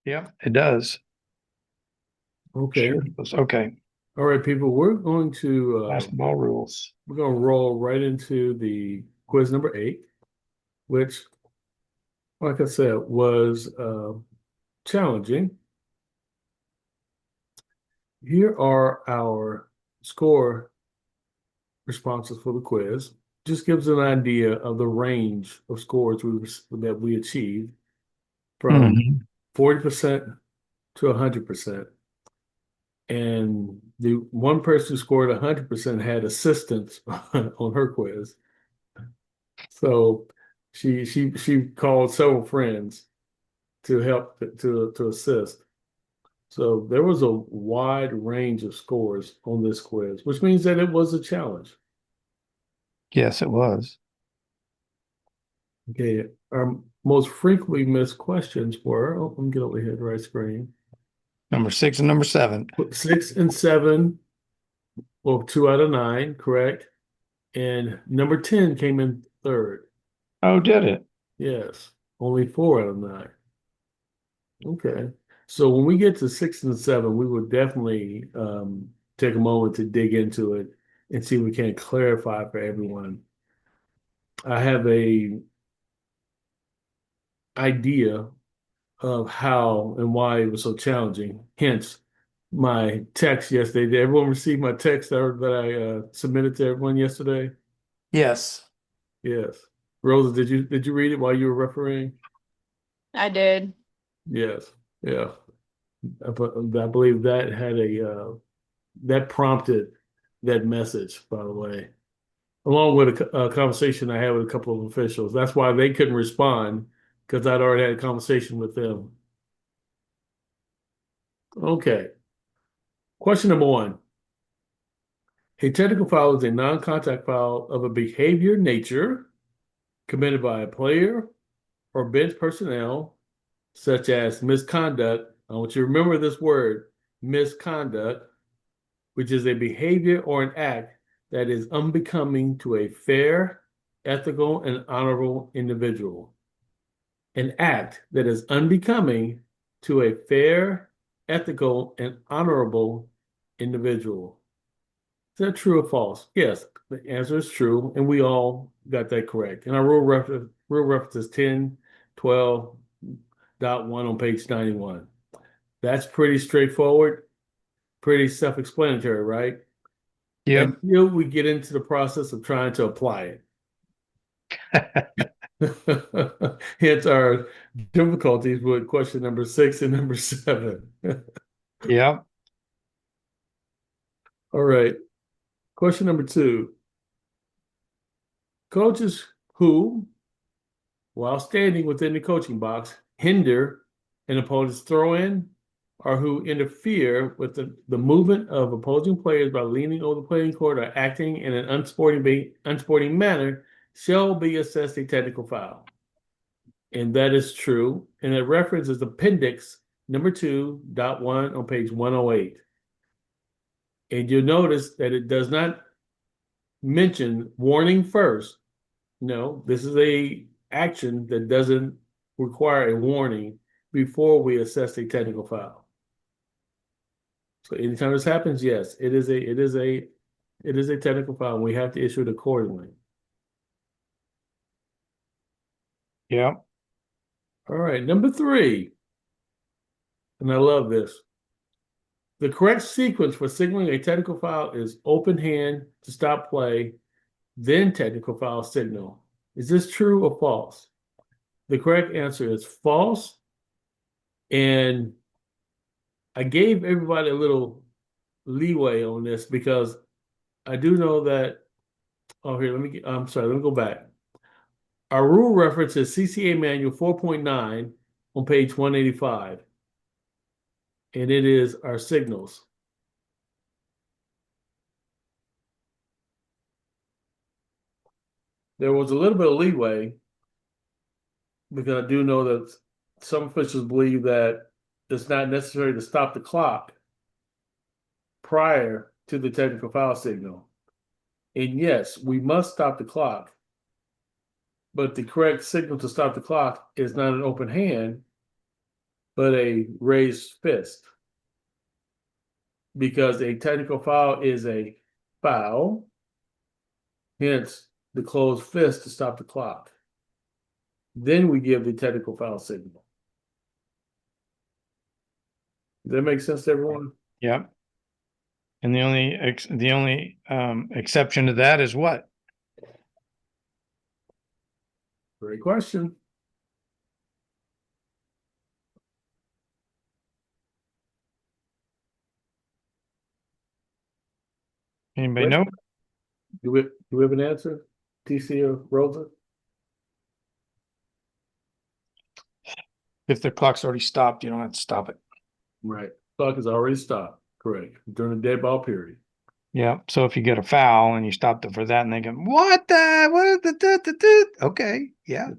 Yep, it does. Okay. Sure does. Okay. All right, people, Basketball rules. we're going to roll right into the quiz number 8, which, like I said, was challenging. Here are our score responses for the quiz. Just gives an idea of the range of scores that we achieved from Hmm. 40% to 100%. And the one person who scored 100% had assistance on her quiz. So she called several friends to help to assist. So there was a wide range of scores on this quiz, which means that it was a challenge. Yes, it was. Okay, our most frequently missed questions were, oh, let me get over here to the right screen. Number 6 and number 7. 6 and 7, well, 2 out of 9, correct. And number 10 came in third. Oh, did it? Yes, only 4 out of 9. Okay. So when we get to 6 and 7, we will definitely take a moment to dig into it and see if we can clarify for everyone. I have a idea of how and why it was so challenging. Hence, my text yesterday. Did everyone receive my text that I submitted to everyone yesterday? Yes. Yes. Rosa, did you read it while you were refereeing? I did. Yes. Yeah. I believe that had that prompted that message, by the way, along with a conversation I had with a couple of officials. That's why they couldn't respond because I'd already had a conversation with them. Okay. Question number 1. A technical foul is a non-contact foul of a behavior nature committed by a player or bench personnel, such as misconduct. I want you to remember this word, misconduct, which is a behavior or an act that is unbecoming to a fair, ethical, and honorable individual. An act that is unbecoming to a fair, ethical, and honorable individual. Is that true or false? Yes, the answer is true, and we all got that correct. And our rule reference is 10.12.1 on page 91. That's pretty straightforward, pretty self-explanatory, right? Yep. Until we get into the process of trying to apply it. Hence our difficulties with question number 6 and number 7. Yep. All right. Question number 2. Coaches who, while standing within the coaching box, hinder an opponent's throw in or who interfere with the movement of opposing players by leaning over the playing court or acting in an unsporting manner shall be assessed a technical foul. And that is true. And it references appendix number 2.1 on page 108. And you'll notice that it does not mention warning first. No, this is a action that doesn't require a warning before we assess a technical foul. So anytime this happens, yes, it is a technical foul, and we have to issue it accordingly. Yep. All right, number 3, and I love this. The correct sequence for signaling a technical foul is open hand to stop play, then technical foul signal. Is this true or false? The correct answer is false. And I gave everybody a little leeway on this because I do know that. Oh, here, I'm sorry, let me go back. Our rule reference is CCA Manual 4.9 on page 185, and it is our signals. There was a little bit of leeway because I do know that some officials believe that it's not necessary to stop the clock prior to the technical foul signal. And yes, we must stop the clock, but the correct signal to stop the clock is not an open hand. but a raised fist. Because a technical foul is a foul, hence the closed fist to stop the clock. Then we give the technical foul signal. Does that make sense to everyone? Yep. And the only exception to that is what? Great question. Anybody Right. know? Do we have an answer? TC or Rosa? If the clock's already stopped, you don't have to stop it. Right. Clock is already stopped. Correct. During the dead ball period. Yeah. So if you get a foul and you stopped it for that and they go, what okay. Yeah.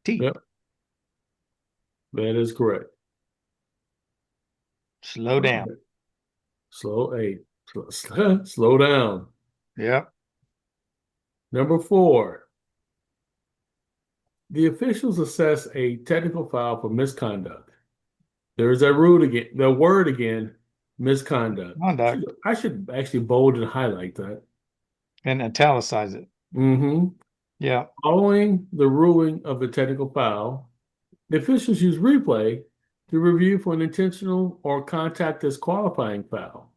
T. Yep. That is correct. Slow down. Okay. Slow down. Yep. Number 4. The officials assess a technical foul for misconduct. There's that word again, misconduct. Conduct. I should actually bold and highlight that. And italicize it. Mm-hmm. Yeah. Following the ruling of the technical foul, the officials use replay to review for an intentional or contact disqualifying foul.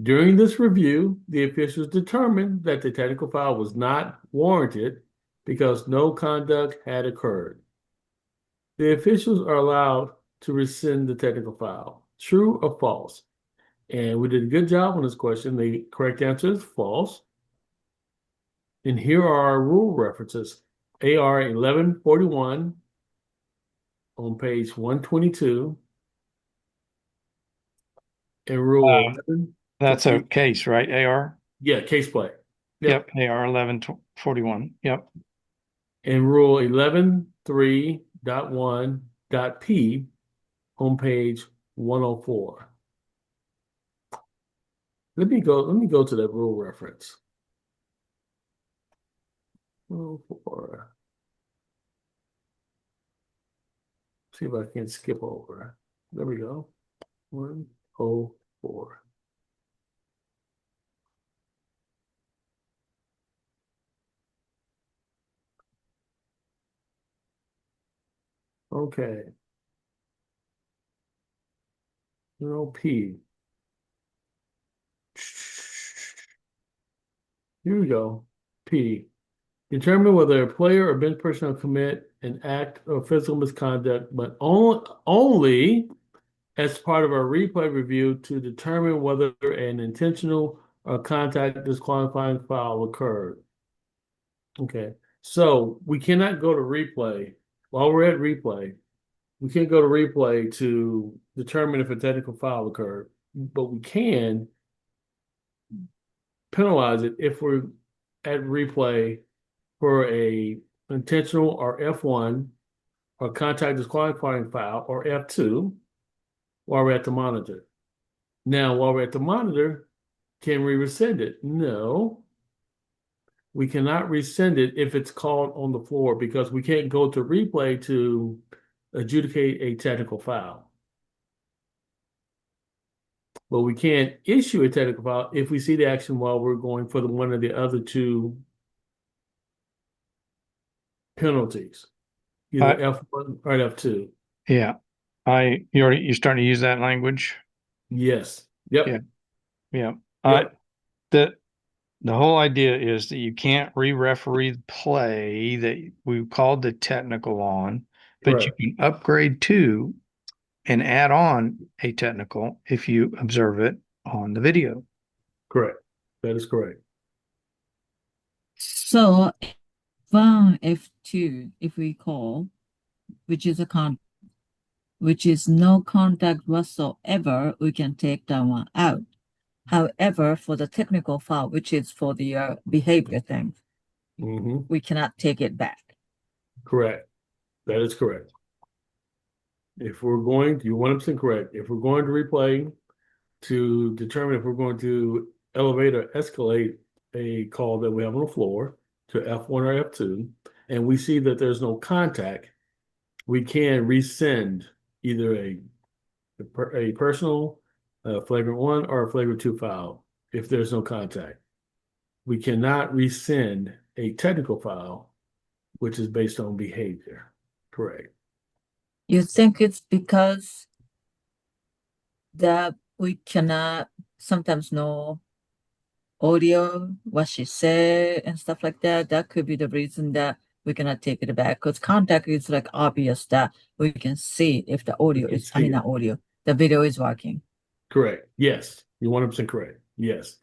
During this review, the officials determined that the technical foul was not warranted because no conduct had occurred. The officials are allowed to rescind the technical foul. True or false? And we did a good job on this question. The correct answer is false. And here are our rule references. AR 1141 on page 122. And rule 11. That's a case, right? AR? Yeah, case play. Yep. AR 1141. Yep. And rule 11.3.1.p on page 104. Let me go to that rule reference. 104. See if I can skip over. There we go. 104. Okay. P. Here we go. P. Determine whether a player or bench personnel commit an act of physical misconduct, but only as part of a replay review to determine whether an intentional or contact disqualifying foul occurred. Okay, so we cannot go to replay. While we're at replay, we can't go to replay to determine if a technical foul occurred, but we can penalize it if we're at replay for a intentional or F1 or contact disqualifying foul or F2 while we're at the monitor. Now, while we're at the monitor, can we rescind it? No. We cannot rescind it if it's called on the floor because we can't go to replay to adjudicate a technical foul. But we can issue a technical foul if we see the action while we're going for one of the other two penalties, either F1 or F2. Yeah. You're starting to use that language? Yes. Yep. Yeah. Yeah. Yep. The whole idea is that you can't re-referee the play that we called the technical on, but Correct. you can upgrade to and add on a technical if you observe it on the video. Correct. That is correct. So F1, F2, if we call, which is which is no contact whatsoever, we can take that one out. However, for the technical foul, which is for the behavior thing, we cannot take it back. Correct. That is correct. If we're going to, you're 100% correct. If we're going to replay to determine if we're going to elevate or escalate a call that we have on the floor to F1 or F2, and we see that there's no contact, we can rescind either a personal flagrant 1 or a flagrant 2 foul if there's no contact. We cannot rescind a technical foul, which is based on behavior. Correct. You think it's because that we cannot sometimes know audio, what she said and stuff like that? That could be the reason that we cannot take it back. Because contact is like obvious that we can see if the audio can is, I mean, see it. not audio, the video is working. Correct. Yes. You're 100% correct. Yes.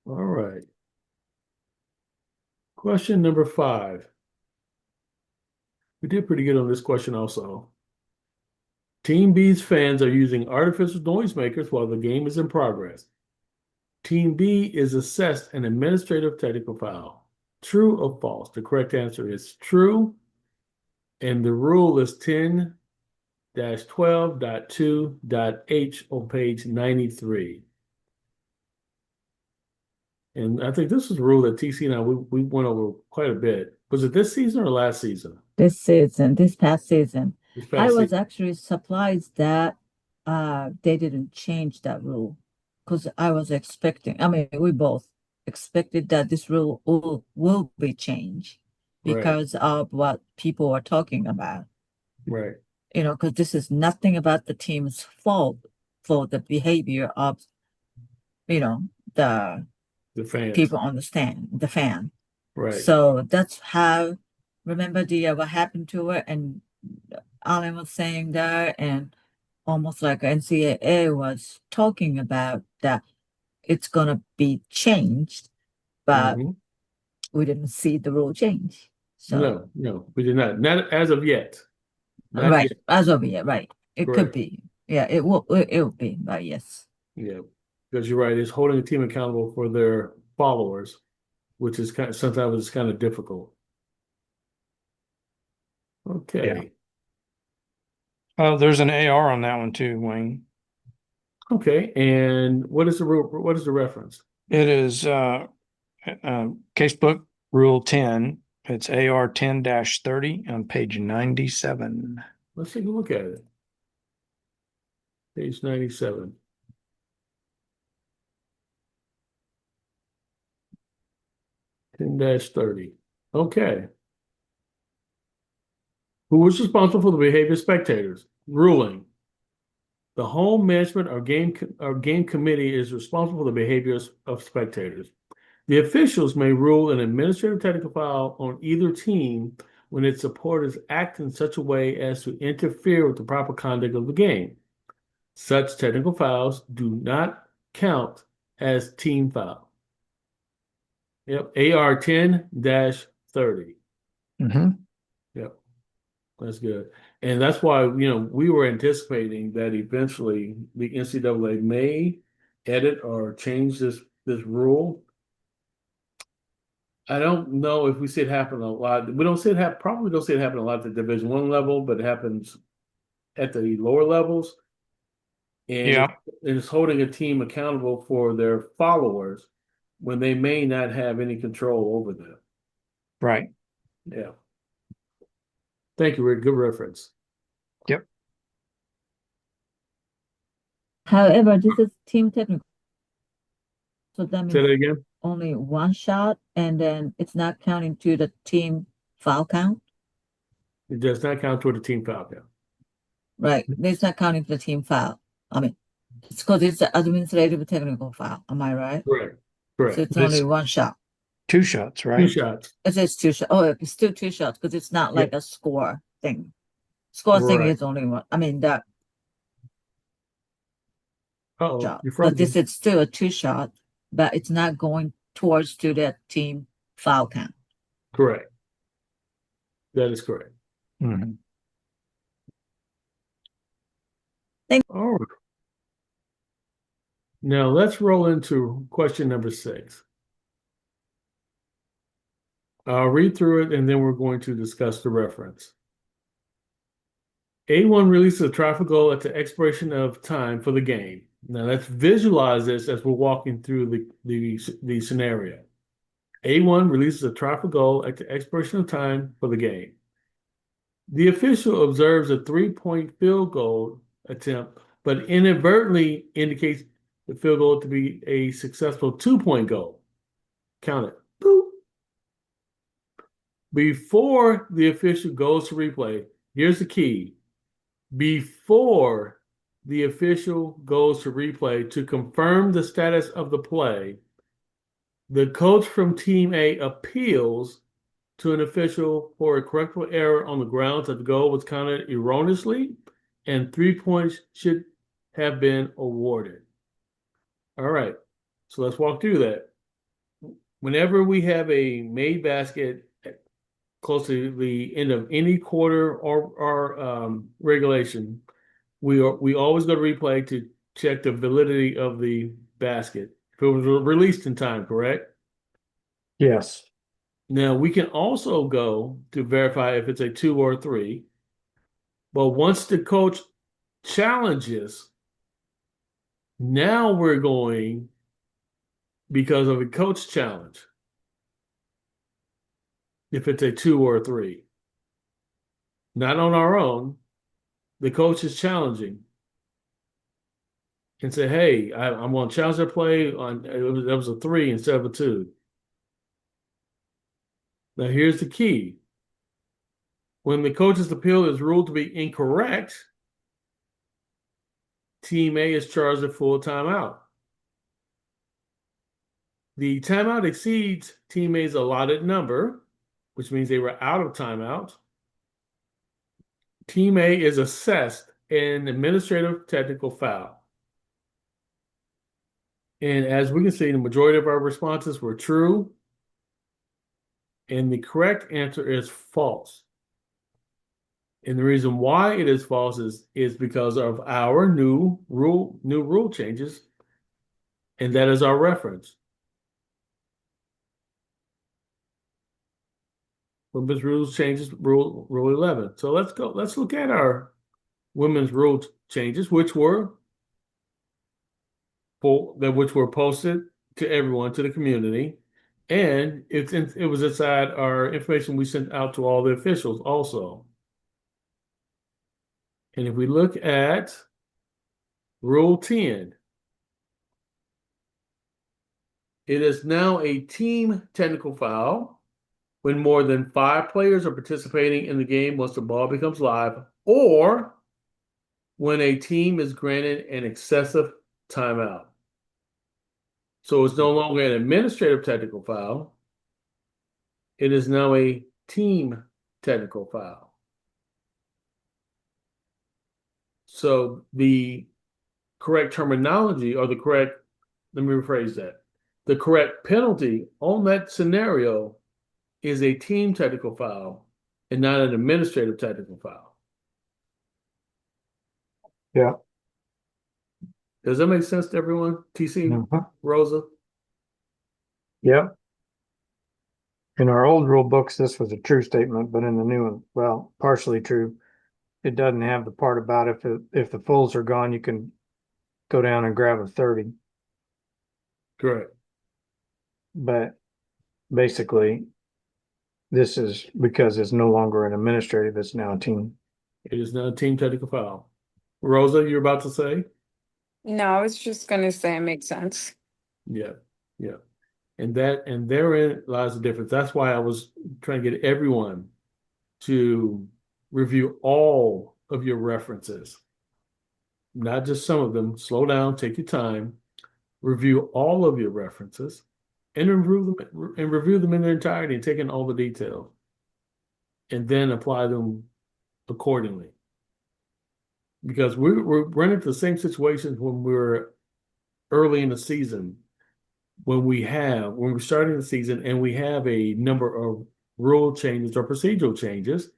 All right. Question number 5. We did pretty good on this question also. Team B's fans are using artificial noisemakers while the game is in progress. Team B is assessed an administrative technical foul. True or false? The correct answer is true. And the rule is 10-12.2.h on page 93. And I think this was a rule that TC and I, we went over quite a bit. Was it this season or last season? This past season. This I past was season. actually surprised that they didn't change that rule because I was expecting, I mean, we both expected that this rule will be changed Right. because of what people are talking about. Right. You know, because this is nothing about the team's fault for the behavior of, you know, the The fans. people on the stand, the fan. Right. So that's how, remember what happened to her, and Alan was saying that, and almost like NCAA was talking about that it's gonna be changed, but Mhm. we didn't see the rule change. So No, we did not. Not as of yet. Not right, yet. as of yet, right. It could Correct. be. Yeah, it will be, but yes. Yeah, because you're right. It's holding a team accountable for their followers, which is sometimes it's kind of difficult. Okay. There's an AR on that one too, Wayne. Okay. And what is the rule? What is the reference? It is Casebook Rule 10. It's AR 10-30 on page 97. Let's take a look at it. Page 97. -30. Okay. Who was responsible for the behavior of spectators? Ruling. The home management or game committee is responsible for the behaviors of spectators. The officials may rule an administrative technical foul on either team when its supporters act in such a way as to interfere with the proper conduct of the game. Such technical fouls do not count as team foul. Yep, AR 10-30. Mm-hmm. Yep, that's good. And that's why, we were anticipating that eventually the NCAA may edit or change this rule. I don't know if we see it happen a lot. We don't see it happen, probably don't see it happen a lot at the Division I level, but it happens at the lower levels. And Yeah. it's holding a team accountable for their followers when they may not have any control over them. Right. Yeah. Thank you, Rick. Good reference. Yep. However, this is team technical. So that Say means that again. only one shot, and then it's not counting to the team foul count. It does not count toward the team foul count. Right. It's not counting to the team foul. I mean, it's because it's an administrative technical foul. Am I right? Correct. So Correct. it's only one shot. 2 shots, Two right? shots. It says 2 shots. Oh, it's still 2 shots because it's not like a score thing. Score thing Right. is only one. I mean, that Uh-oh, shot. you're But this frozen. is still a 2 shot, but it's not going towards to that team foul count. Correct. That is correct. Mm-hmm. All right. Now let's roll into question number 6. I'll read through it and then we're going to discuss the reference. A1 releases a traffic goal at the expiration of time for the game. Now let's visualize this as we're walking through the scenario. A1 releases a try for goal at the expiration of time for the game. The official observes a 3-point field goal attempt, but inadvertently indicates the field goal to be a successful 2-point goal. Count it. Boop. Before the official goes to replay, here's the key. Before the official goes to replay to confirm the status of the play, the coach from Team A appeals to an official for a correctable error on the grounds that the goal was counted erroneously and 3 points should have been awarded. All right, so let's walk through that. Whenever we have a made basket close to the end of any quarter or regulation, we always go to replay to check the validity of the basket. If it was released in time, correct? Yes. Now we can also go to verify if it's a 2 or a 3. But once the coach challenges, now we're going because of a coach challenge. If it's a 2 or a 3. Not on our own, the coach is challenging and say, hey, I'm going to challenge their play on that was a 3 instead of a 2. Now here's the key. When the coach's appeal is ruled to be incorrect, Team A is charged a full timeout. The timeout exceeds Team A's allotted number, which means they were out of timeout. Team A is assessed an administrative technical foul. And as we can see, the majority of our responses were true. And the correct answer is false. And the reason why it is false is because of our new rule changes. And that is our reference. Women's rules changes, rule 11. So let's look at our women's rule changes, which were posted to everyone, to the community. And it was inside our information we sent out to all the officials also. And if we look at Rule 10, it is now a team technical foul when more than 5 players are participating in the game once the ball becomes live, or when a team is granted an excessive timeout. So it's no longer an administrative technical foul. It is now a team technical foul. So the correct terminology, or let me rephrase that. The correct penalty on that scenario is a team technical foul and not an administrative technical foul. Yeah. Does that make sense to everyone? TC, Rosa? Yeah. In our old rule books, this was a true statement, but in the new one, well, partially true. It doesn't have the part about if the fulls are gone, you can go down and grab a 30. Correct. But basically, this is because it's no longer an administrative, it's now a team. It is now a team technical foul. Rosa, you're about to say? No, I was just gonna say it makes sense. Yeah. And therein lies the difference. That's why I was trying to get everyone to review all of your references, not just some of them. Slow down, take your time, review all of your references, and review them in their entirety, and take in all the details, and then apply them accordingly. Because we're running into the same situations when we're early in the season, when we're starting the season and we have a number of rule changes or procedural changes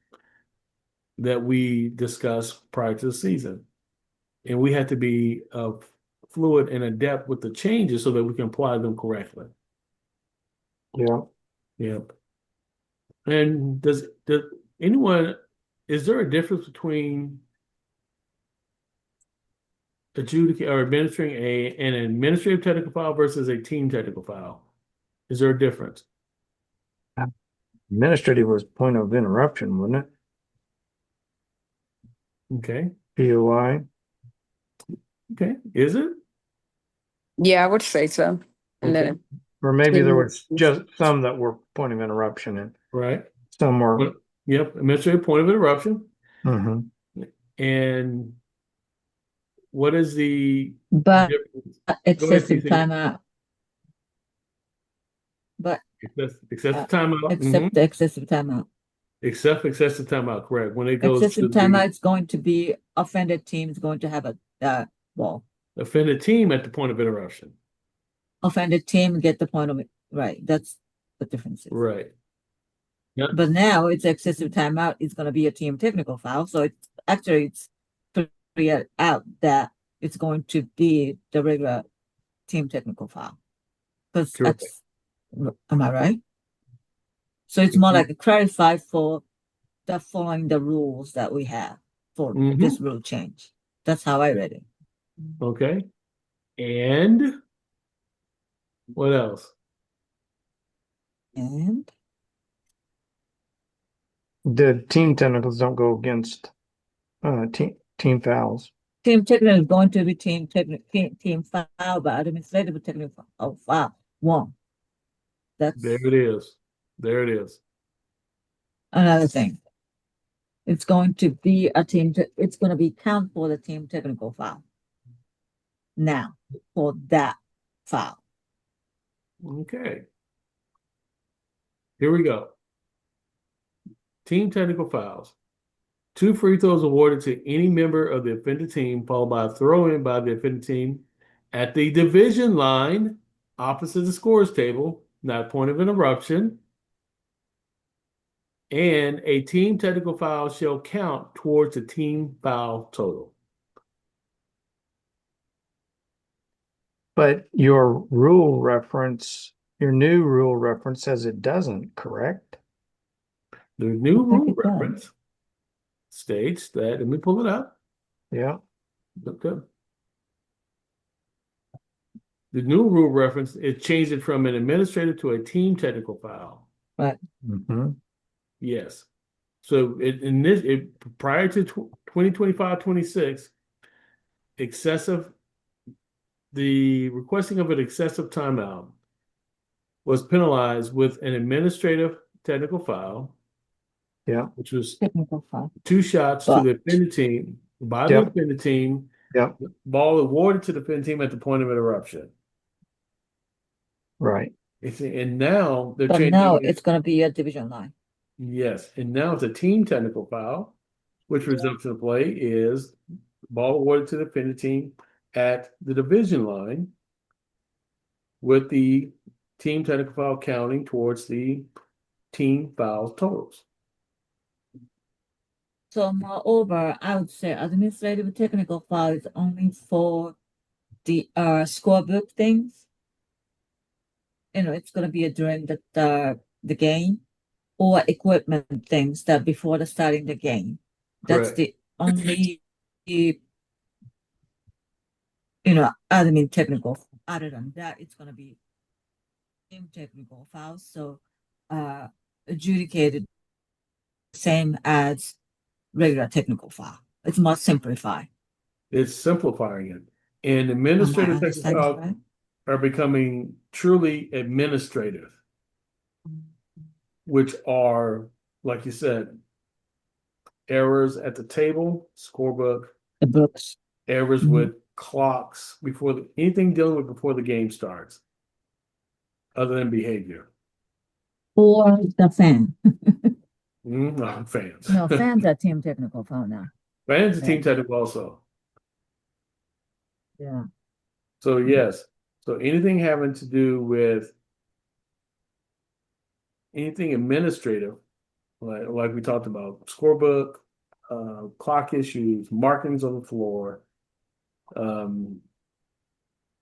that we discuss prior to the season. And we have to be fluid and adept with the changes so that we can apply them correctly. Yeah. Yep. And is there a difference between adjudicating or administering an administrative technical file versus a team technical file? Is there a difference? Administrative was point of interruption, wasn't it? Okay. POI. Okay. Is it? Yeah, I would say so. And Okay. then Or maybe there was Mhm. just some that were point of interruption and Right. some were. Well, yep. Administrative point of interruption. Mhm. And what is the But difference? excessive TC. timeout. But Excessive timeout. except the excessive timeout. Except excessive timeout, correct. When it goes Excessive to the timeout is going to be offended team is going to have a ball. offended team at the point of interruption. Offended team get the point of it. Right. That's the difference. Right. Yeah. But now it's excessive timeout. It's going to be a team technical foul. So it's actually clear out that it's going to be the regular team technical foul. Because Correct. am I right? So it's more like a clarify for the following the rules that we have for this rule change. That's how I read it. Okay. And what else? And The team technicals don't go against team fouls. team technical is going to be team foul, but administrative technical foul one. That's There it is. There it is. another thing. It's going to be it's going to be count for the team technical foul. Now for that foul. Okay. Here we go. Team technical fouls. 2 free throws awarded to any member of the offended team, followed by a throw-in by the offended team at the division line opposite the scores table, not point of interruption. And a team technical foul shall count towards the team foul total. But your new rule reference says it doesn't, correct? The new I think rule it does. reference states that, let me pull it up. Yeah. Okay. The new rule reference, it changed it from an administrative to a team technical foul. Right. Mm-hmm. Yes. So prior to 2025-26, the requesting of an excessive timeout was penalized with an administrative technical foul. Yeah. Which was Technical foul. 2 shots to the offended team by the Yep. offended team. Yep. Ball awarded to the offended team at the point of interruption. Right. And now they're But changing now it. it's going to be a division line. Yes, and now it's a team technical foul, which resumption of play is ball awarded to the offended team at the division line, with the team technical foul counting towards the team foul totals. So moreover, I would say administrative technical foul is only for the scorebook things. It's gonna be during the game or equipment things that before the starting the game. That's Correct. the only admin technical. Other than that, it's gonna be team technical files. So adjudicated same as regular technical file. It's more simplified. It's simplifying it. And Am I administrative technical understanding foul right? are becoming truly administrative, which are, like you said, errors at the table, scorebook, The books errors Mhm. with clocks anything dealing with before the game starts, other than behavior. or the fan. No, fans. No, fans are team technical file now. Fans are team Yeah. technical also. Yeah. So yes. So anything having to do with anything administrative, like we talked about, scorebook, clock issues, markings on the floor,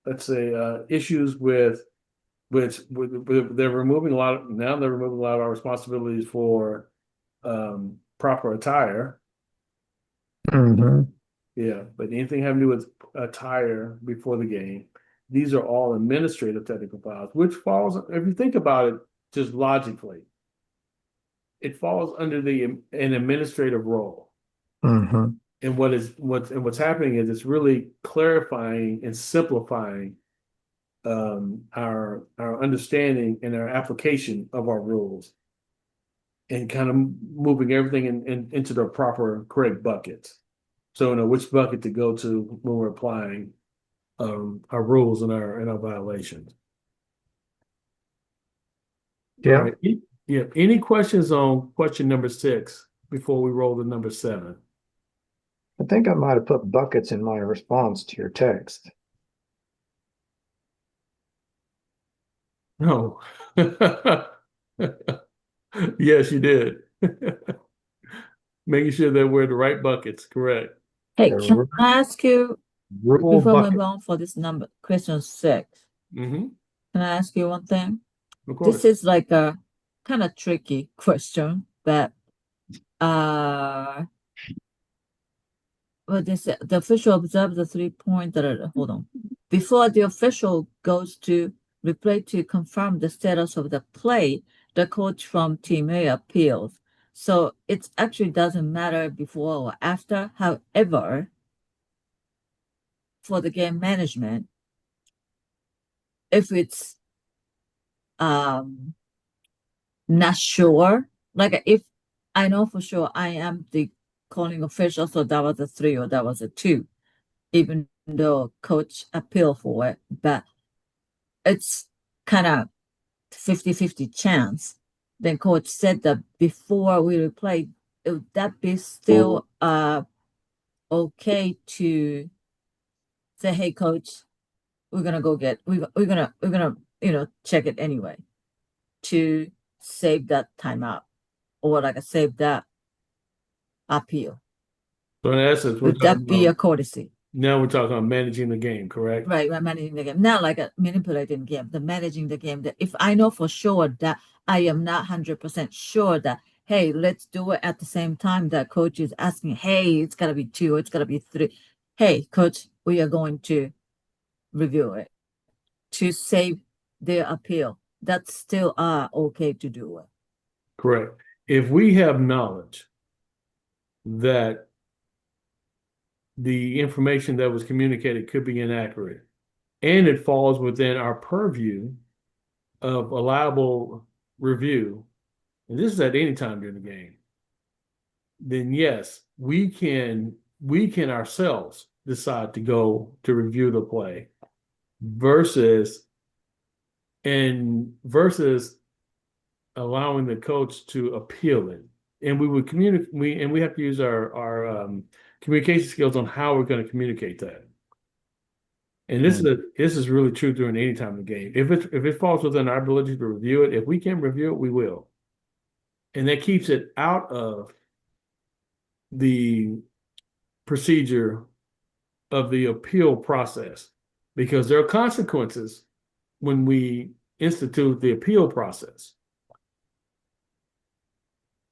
let's say issues with which they're removing a lot of our responsibilities for proper attire. Mm-hmm. Yeah, but anything having to do with attire before the game, these are all administrative technical files, which falls, if you think about it, just logically, it falls under an administrative role. Mm-hmm. And what's happening is it's really clarifying and simplifying our understanding and our application of our rules, and kind of moving everything into the proper correct buckets. So know which bucket to go to when we're applying our rules and our violations. Yeah. All right. Yeah. Any questions on question number 6 before we roll to number 7? I think I might have put buckets in my response to your text. No. Yes, you did. Making sure that we're the right buckets, correct. Hey, The can I ask you rule before we bucket. move on for this number, question 6? Mm-hmm. Can I ask you one thing? Of course. This is like a kind of tricky question, but well, this the official observes the 3-point. Hold on. Before the official goes to replay to confirm the status of the play, the coach from Team A appeals. So it actually doesn't matter before or after. However, for the game management, if it's not sure, like if I know for sure I am the calling official, so that was a 3 or that was a 2, even though coach appealed for it, but it's kind of 50-50 chance. Then coach said that before we replay, would that be still okay to say, hey coach, we're gonna go get we're gonna check it anyway to save that timeout or like a save that appeal. So in essence, Would that be a courtesy? now we're talking about managing the game, correct? Right, we're managing the game. Not like a manipulating game, the managing the game. That if I know for sure that I am not 100% sure that, hey, let's do it at the same time that coach is asking, hey, it's gotta be 2, it's gotta be 3. Hey, coach, we are going to review it to save their appeal. That's still okay to do it. Correct. If we have knowledge that the information that was communicated could be inaccurate, and it falls within our purview of allowable review, and this is at any time during the game, then yes, we can ourselves decide to go to review the play versus allowing the coach to appeal it. And we would communicate, we have to use our communication skills on how we're going to communicate that. And this is really true during any time of the game. If it falls within our ability to review it, if we can review it, we will. And that keeps it out of the procedure of the appeal process, because there are consequences when we institute the appeal process.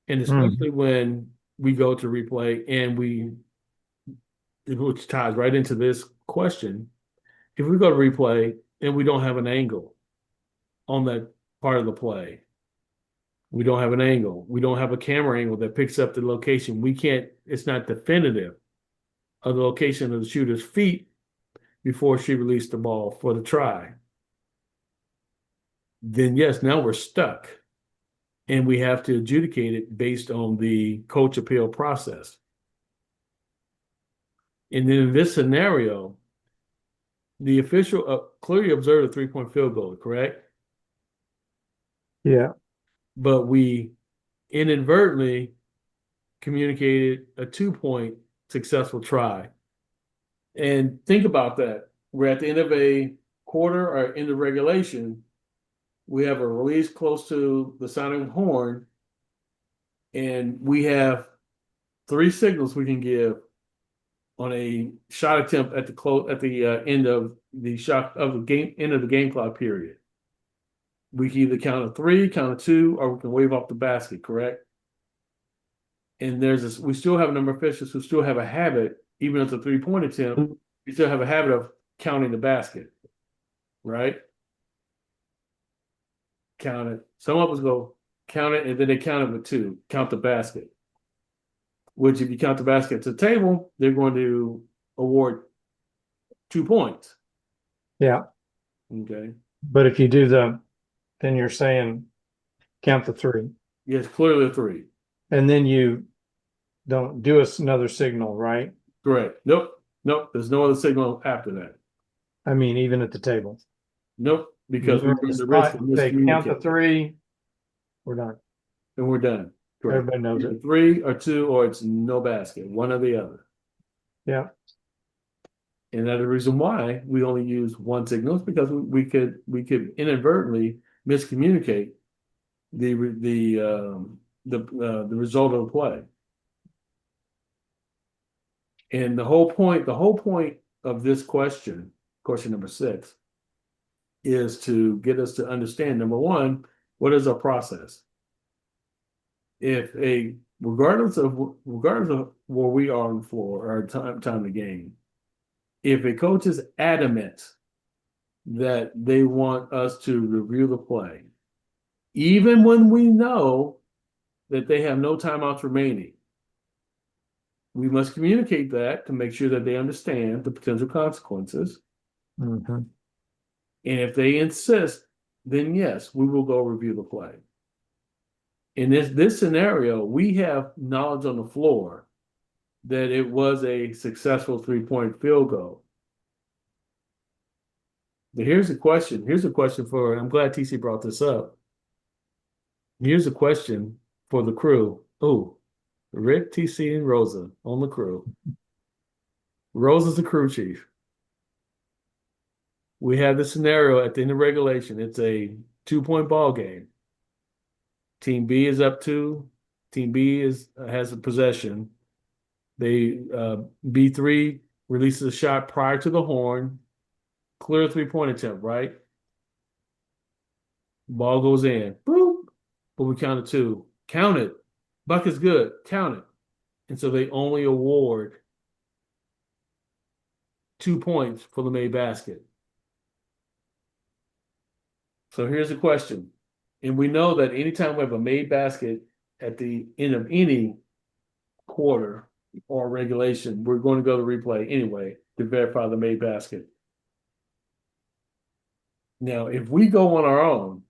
And especially when we go to replay and which ties right into this question, if we go to replay and we don't have an angle on that part of the play, we don't have an angle, we don't have a camera angle that picks up the location, it's not definitive of the location of the shooter's feet before she released the ball for the try, then yes, now we're stuck. And we have to adjudicate it based on the coach appeal process. And then in this scenario, the official clearly observed a 3-point field goal, correct? Yeah. But we inadvertently communicated a 2-point successful try. And think about that. We're at the end of a quarter or end of regulation. We have a release close to the sounding horn, and we have 3 signals we can give on a shot attempt at the end of the shot of the game, end of the game clock period. We can either count a 3, count a 2, or we can wave off the basket, correct? And we still have a number of officials who still have a habit, even if it's a 3-point attempt, we still have a habit of counting the basket, right? Count it. Some of us go count it, and then they count it with 2. Count the basket. Which, if you count the basket to the table, they're going to award 2 points. Yeah, Okay. but if you do then you're saying count the 3. Yes, clearly a 3. And then you don't do us another signal, right? Correct. Nope. Nope. There's no other signal after that. I mean, even at the table. Nope. Because we You're run in the the risk spot, of you say count the miscommunicating. 3, we're done. And we're done. Correct. Everybody knows Either it. 3 or 2, or it's no basket, one or the other. Yeah, And that's the reason why we only use one signal is because we could inadvertently miscommunicate the result of the play. And the whole point of this question number 6, is to get us to understand, number one, what is our process? Regardless of where we are on the floor or time of game, if a coach is adamant that they want us to review the play, even when we know that they have no timeouts remaining, we must communicate that to make sure that they understand the potential consequences. mhm. And if they insist, then yes, we will go review the play. In this scenario, we have knowledge on the floor that it was a successful 3-point field goal. But here's a question. Here's a question for, I'm glad TC brought this up. Here's a question for the crew. Oh, Rick, TC, and Rosa on the crew. Rosa's the crew chief. We have the scenario at the end of regulation. It's a 2-point ball game. Team B is up 2. Team B has a possession. They B3 releases a shot prior to the horn. Clear 3-point attempt, right? Ball goes in. Boom. But we counted 2. Count it. Buck is good. Count it. And so they only award 2 points for the made basket. So here's the question. And we know that anytime we have a made basket at the end of any quarter or regulation, we're going to go to replay anyway to verify the made basket. Now, if we go on our own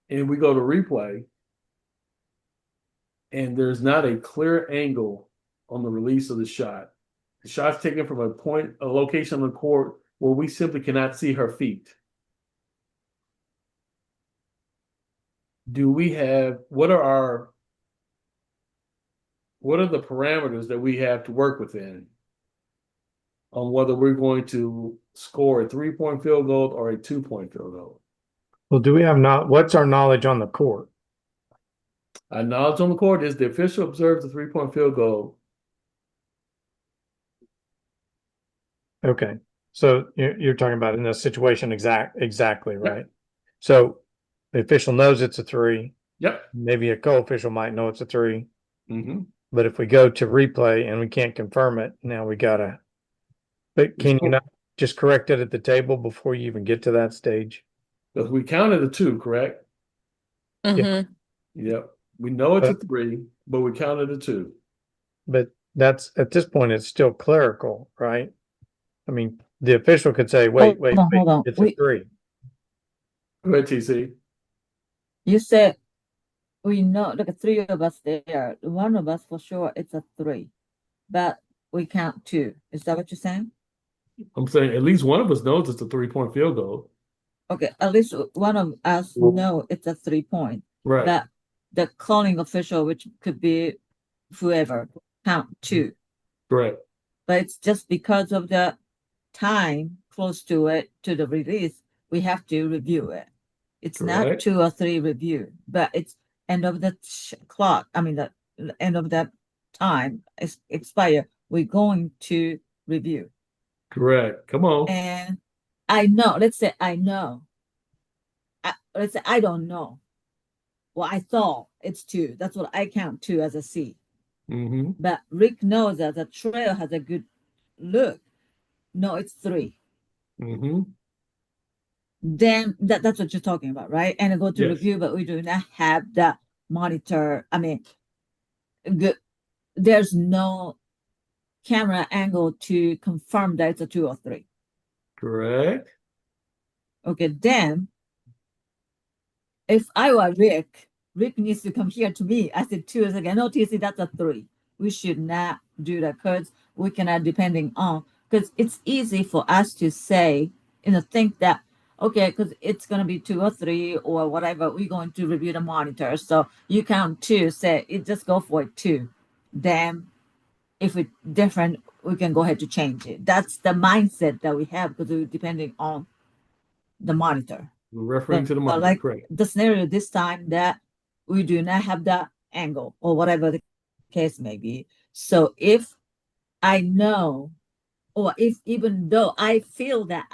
and we go to replay and there's not a clear angle on the release of the shot's taken from a location on the court where we simply cannot see her feet. What are the parameters that we have to work within on whether we're going to score a 3-point field goal or a 2-point field goal? Well, do we have what's our knowledge on the court? Our knowledge on the court is the official observes the 3-point field goal. Okay, so you're talking about in this situation exactly, right? So the official knows it's a 3. Yep. Maybe a co-official might know it's a 3. Mm-hmm. But if we go to replay and we can't confirm it, now we gotta. But can you not just correct it at the table before you even get to that stage? Because we counted a 2, correct? Mhm. Yep. We know it's a 3, but we counted a 2. But that's at this point, it's still clerical, right? I mean, the official could say, wait, Hold on. it's a 3. Go ahead, TC. You said we know, look, 3 of us there. One of us for sure, it's a 3, but we count 2. Is that what you're saying? I'm saying at least one of us knows it's a 3-point field goal. Okay, at least one of us know it's a 3-point. Right. But the calling official, which could be whoever, count 2. Correct. But it's just because of the time close to it, to the release, we have to review it. It's not Correct. 2 or 3 review, but it's end of the clock. I mean, the end of that time is expire. We're going to review. Correct. Come on. And I know, let's say I know. Let's say I don't know. Well, I thought it's 2. That's what I count 2 as a C. Mm-hmm. But Rick knows that the trail has a good look. No, it's 3. Mm-hmm. then that's what you're talking about, right? And go to Yes. review, but we do not have the monitor. I mean, there's no camera angle to confirm that it's a 2 or 3. Correct. Okay, then if I were Rick needs to come here to me. I said 2 is like, no, TC, that's a 3. We should not do that because we cannot depending on, because it's easy for us to say, think that, okay, because it's going to be 2 or 3 or whatever, we're going to review the monitor. So you count 2, say it, just go for it 2. Then if it's different, we can go ahead to change it. That's the mindset that we have because we're depending on the monitor. We're referring to the monitor. Like Correct. the scenario this time that we do not have the angle or whatever the case may be. So if I know, or if even though I feel that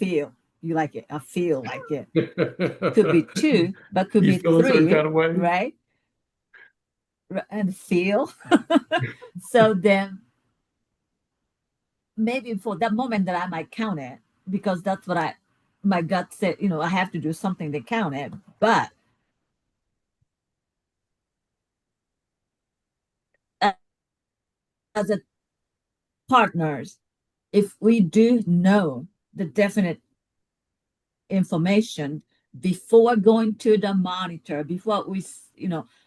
you like it, I feel like it. Could be 2, but could You be feel a certain 3, kind of way? right? And feel. So then maybe for that moment that I might count it because that's what my gut said, I have to do something to count it. But as a partners, if we do know the definite information before going to the monitor, before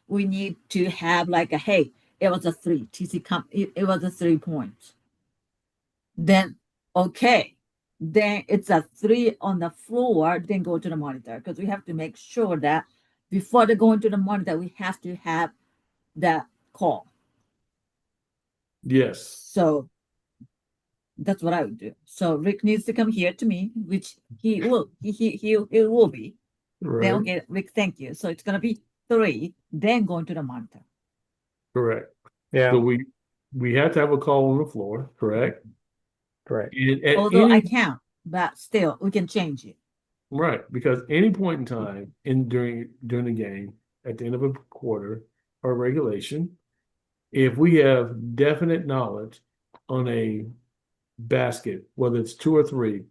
we need to have like a, hey, it was a 3, it was a 3 points. Then, okay, then it's a 3 on the floor, then go to the monitor because we have to make sure that before they go into the monitor, we have to have that call. Yes. So that's what I would do. So Rick needs to come here to me, which he will. He will be. Right. Then okay, Rick, thank you. So it's gonna be 3, then going to the monitor. Correct. Yeah, So we have to have a call on the floor. Correct. correct. And at Although I any count, but still we can change it. right, because any point in time during the game, at the end of a quarter or regulation, if we have definite knowledge on a basket, whether it's 2 or 3,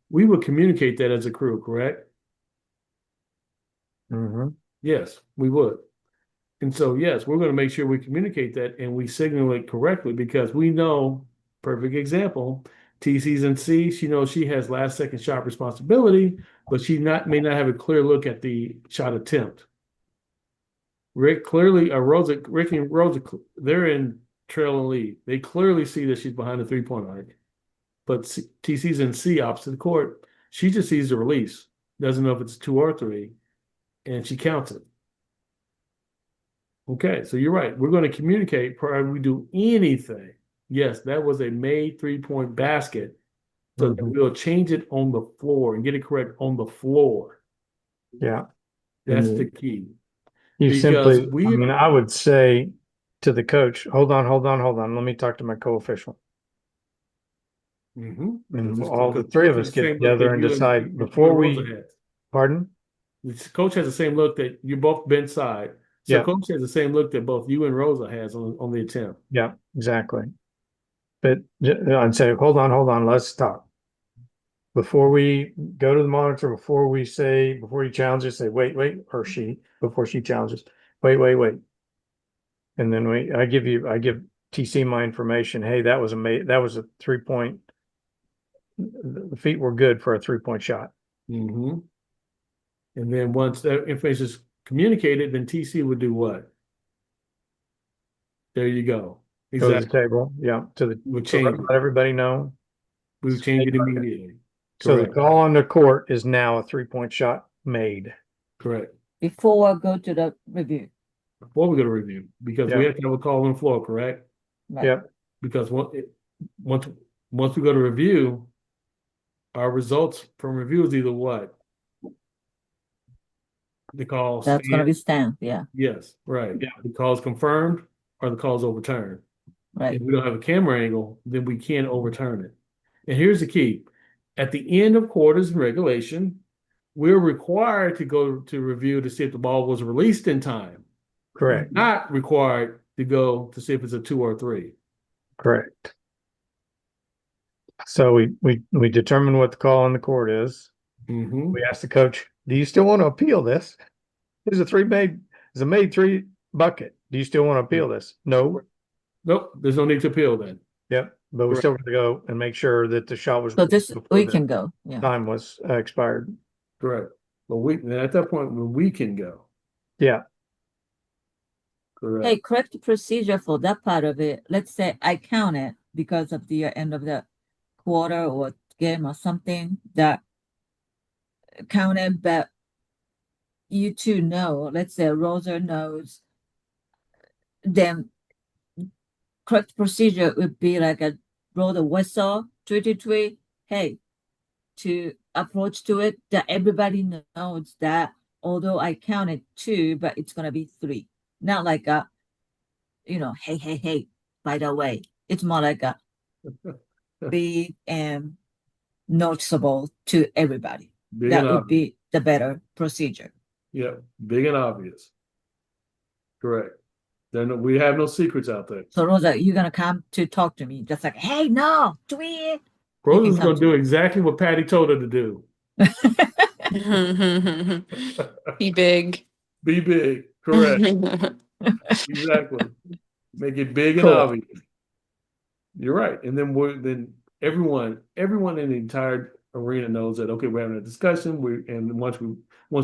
we would communicate that as a crew, correct? Hmm. Yes, we would. And so, yes, we're going to make sure we communicate that and we signal it correctly because we know, perfect example, TC's in C, she knows she has last second shot responsibility, but she may not have a clear look at the shot attempt. Rick and Rosa, they're in trail and lead. They clearly see that she's behind the 3-point arc. But TC's in C opposite the court. She just sees the release, doesn't know if it's 2 or 3, and she counts it. Okay, so you're right. We're going to communicate prior to we do anything. Yes, that was a made 3-point basket. So Mhm. we'll change it on the floor and get it correct on the floor. Yeah. That's And the key. you Because simply, I mean, I would say to the coach, hold on. Let me talk to my co-official. Mhm. And Because all the coach 3 of has us the get same look together that and you decide you before and Rosa we, has. pardon? The coach has the same look that you both bench side. So Yeah. coach has the same look that both you and Rosa has on the attempt. Yeah, exactly. But I'd say, hold on, let's talk. Before we go to the monitor, before you challenge us, say, wait, or before she challenges, wait. And then I give TC my information. Hey, that was a 3-point. The feet were good for a 3-point shot. Mm-hmm. And then once that information is communicated, then TC would do what? There you go. Go to the Exactly. table. Yeah. We'll To change let it. everybody know. We'll change it immediately. So the Correct. call on the court is now a 3-point shot made. Correct. Before I go to the review. Before we go to review, because we Yeah. have to have a call on the floor, correct? Right. Yep. Because once we go to review, our results from review is either what? The call That's gonna stand. be stamped, yeah. Yes, right. Yeah. The call is confirmed or the call is overturned. Right. If we don't have a camera angle, then we can't overturn it. And here's the key. At the end of quarters in regulation, we're required to go to review to see if the ball was released in time. Correct. Not required to go to see if it's a 2 or 3. Correct. So we determine what the call on the court is. Mm-hmm. We asked the coach, do you still want to appeal this? It's a made three bucket. Do you still want to appeal this? No. Nope, there's no need to appeal then. Yep. But we Correct. still got to go and make sure that the shot was So this, before we the can go, yeah. time was expired. Correct. But at that point, when we can go. Yeah. Correct. Hey, correct procedure for that part of it. Let's say I count it because of the end of the quarter or game or something that counted, but you two know, let's say Rosa knows, then correct procedure would be like a blow the whistle, tweet, hey, to approach to it that everybody knows that although I counted two, but it's gonna be three. Not like a, hey, by the way. It's more like a big and noticeable to everybody. Big That and would obvious. be the better procedure. Yeah, big and obvious. Correct. Then we have no secrets out there. So Rosa, you're gonna come to talk to me, just like, hey, no, tweet. Rosa's come going to do exactly what Patty told her to do. Be big. Be big. Correct. Exactly. Make it big and Cool. obvious. You're right. And then everyone in the entire arena knows that, okay, we're having a discussion. And once we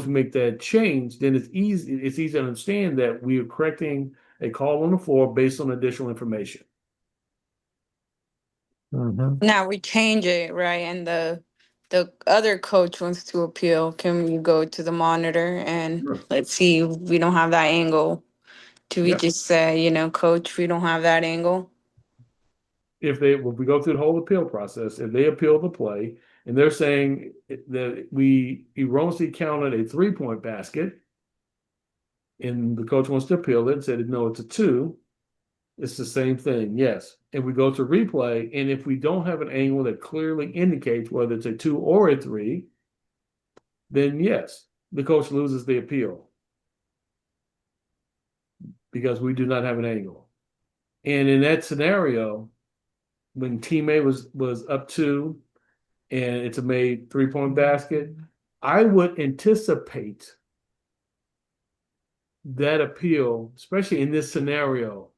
make that change, then it's easy to understand that we are correcting a call on the floor based on additional information. Mhm. Now we change it, right? And the other coach wants to appeal. Can we go to the monitor and Sure. let's see if we don't have that angle? Do we Yep. just say, coach, we don't have that angle? If we go through the whole appeal process, if they appeal the play and they're saying that we erroneously counted a 3-point basket and the coach wants to appeal it and said, no, it's a 2, it's the same thing. Yes. And we go to replay. And if we don't have an angle that clearly indicates whether it's a 2 or a 3, then yes, the coach loses the appeal because we do not have an angle. And in that scenario, when team A was up 2 and it's a made 3-point basket, I would anticipate that appeal, especially in this scenario,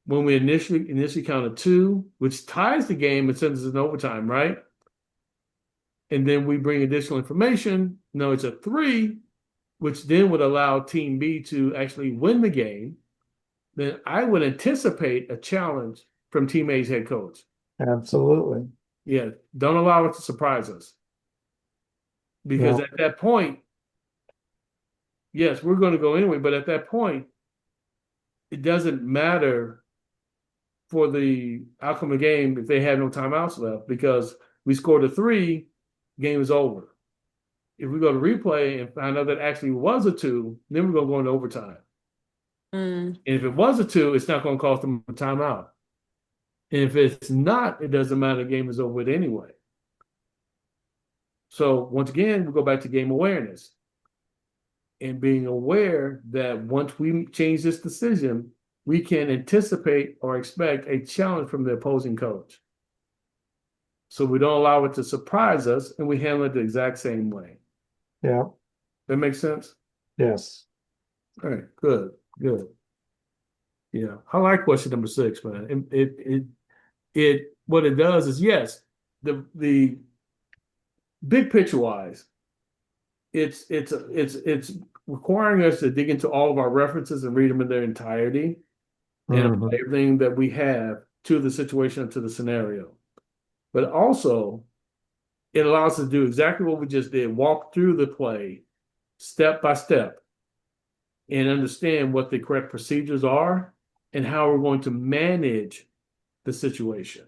when we initially counted 2, which ties the game and sends us in overtime, right? And then we bring additional information. No, it's a 3, which then would allow team B to actually win the game. Then I would anticipate a challenge from team A's head coach. Absolutely. Yeah, don't allow it to surprise us. Because No. at that point, yes, we're going to go anyway, but at that point, it doesn't matter for the outcome of the game if they have no timeouts left because we scored a 3, game is over. If we go to replay and find out that actually was a 2, then we're going to go into overtime. And if it was a 2, it's not going to cost them a timeout. And if it's not, it doesn't matter. The game is over with anyway. So once again, we go back to game awareness and being aware that once we change this decision, we can anticipate or expect a challenge from the opposing coach. So we don't allow it to surprise us and we handle it the exact same way. Yeah. That makes sense? Yes. All right, good. Yeah, I like question number 6, man. It what it does is, yes, the big picture wise, it's requiring us to dig into all of our references and read them in their entirety and apply everything that we have to the situation, to the scenario. But also, it allows us to do exactly what we just did, walk through the play step by step and understand what the correct procedures are and how we're going to manage the situation.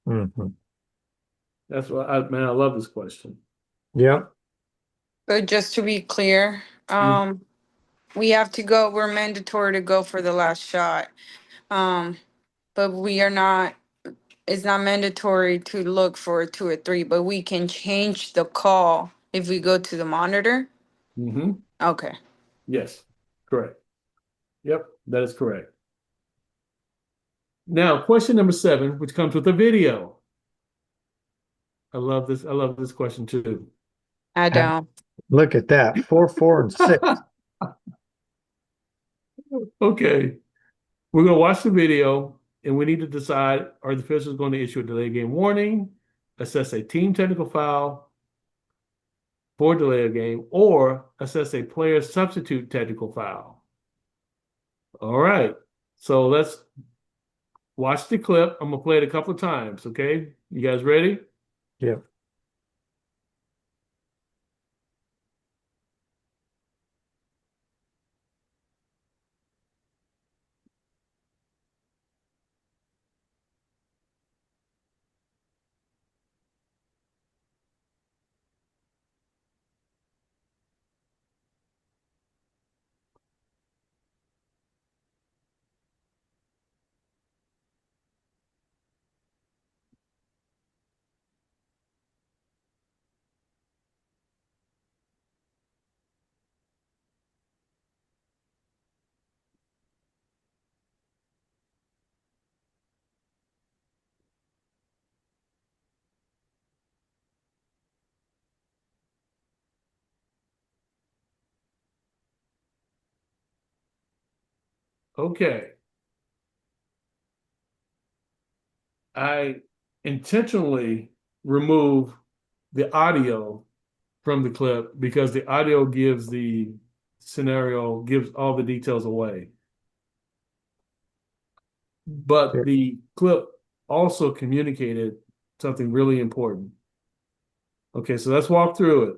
Mm-hmm. That's what I love this question. Yep. But just to be clear, we have to go, we're mandatory to go for the last shot. But we are not, it's not mandatory to look for a 2 or 3, but we can change the call if we go to the monitor. Mm-hmm. Okay. Yes, correct. Yep, that is correct. Now, question number 7, which comes with a video. I love this question too. I don't. Look at that. 4, 4, and 6. Okay. We're going to watch the video and we need to decide, are the officials going to issue a delay game warning, assess a team technical foul for delay of game, or assess a player substitute technical foul? All right. So let's watch the clip. I'm going to play it a couple of times. Okay. You guys ready? Yep. Okay. I intentionally remove the audio from the clip because the audio gives the scenario, gives all the details away. But Sure. the clip also communicated something really important. Okay, so let's walk through it.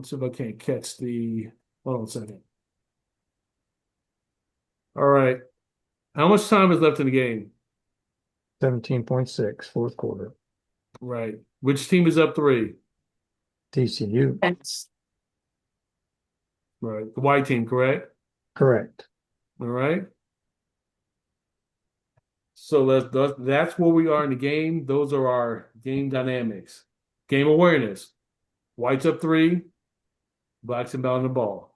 See if I can't catch the. Hold on a second. All right. How much time is left in the game? 17.6, fourth quarter. Right. Which team is up 3? TCU. Right. The white team, correct? Correct. All right. So that's where we are in the game. Those are our game dynamics. Game awareness. White's up 3, black's inbound the ball.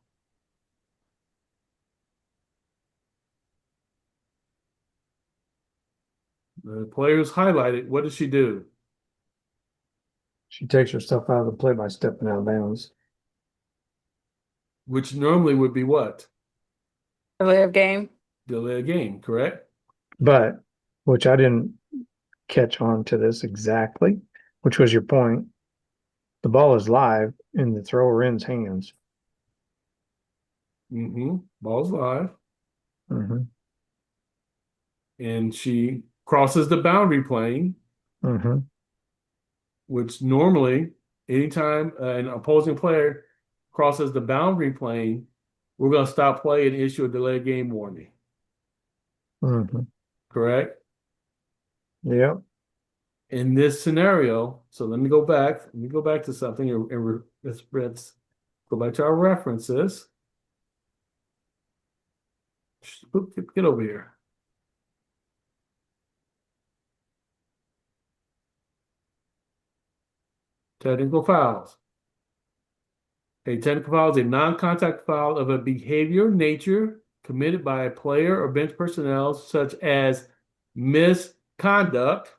The player's highlighted. What does she do? She takes herself out of the play by stepping out of bounds. Which normally would be what? Delay of game. Delay a game, correct? But, which I didn't catch on to this exactly, which was your point. The ball is live in the thrower in's hands. Ball's live. Mm-hmm. And she crosses the boundary plane, Mm-hmm. which normally, anytime an opposing player crosses the boundary plane, we're going to stop play and issue a delay game warning. Mm-hmm. Correct? Yep. In this scenario, so let me go back. Let me go back to something and let's go back to our references. Get over here. Technical fouls. A technical foul is a non-contact foul of a behavior nature committed by a player or bench personnel, such as misconduct.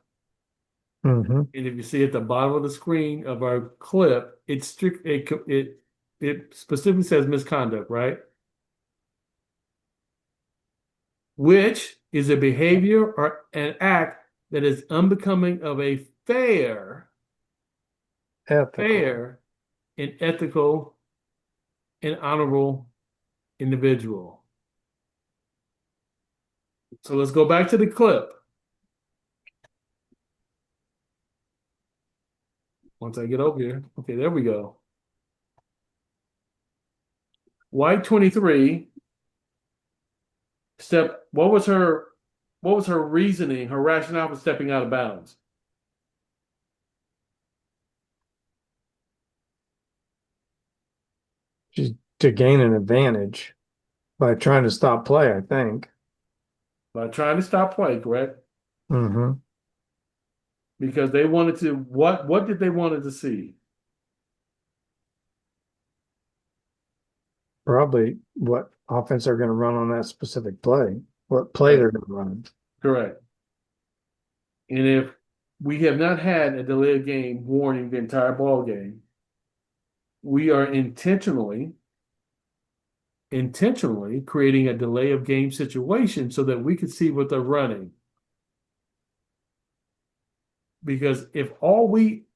Mm-hmm. And if you see at the bottom of the screen of our clip, it specifically says misconduct, right? Which is a behavior or an act that is unbecoming of a fair Ethical. and ethical and honorable individual. So let's go back to the clip. Once I get over here. Okay, there we go. White 23 what was her reasoning, her rationale for stepping out of bounds? She's to gain an advantage by trying to stop play, I think. By trying to stop play, correct? Mm-hmm. Because they wanted to, what did they wanted to see? Probably what offense they're gonna run on that specific play, what play Right. they're gonna run. Correct. And if we have not had a delay of game warning the entire ball game, we are intentionally creating a delay of game situation so that we can see what they're running. Because if all we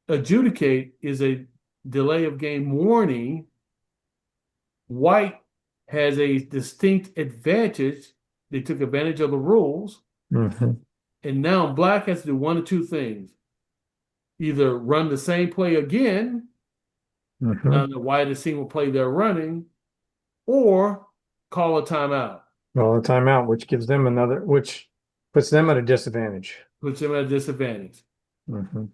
adjudicate is a delay of game warning, white has a distinct advantage. They took advantage of the rules, Mhm. and now black has to do one of two things: either run the same play again, Mhm. now that white has seen what play they're running, or call a timeout, Well, a timeout, which gives them which puts them at a disadvantage. puts them at a disadvantage. Mhm.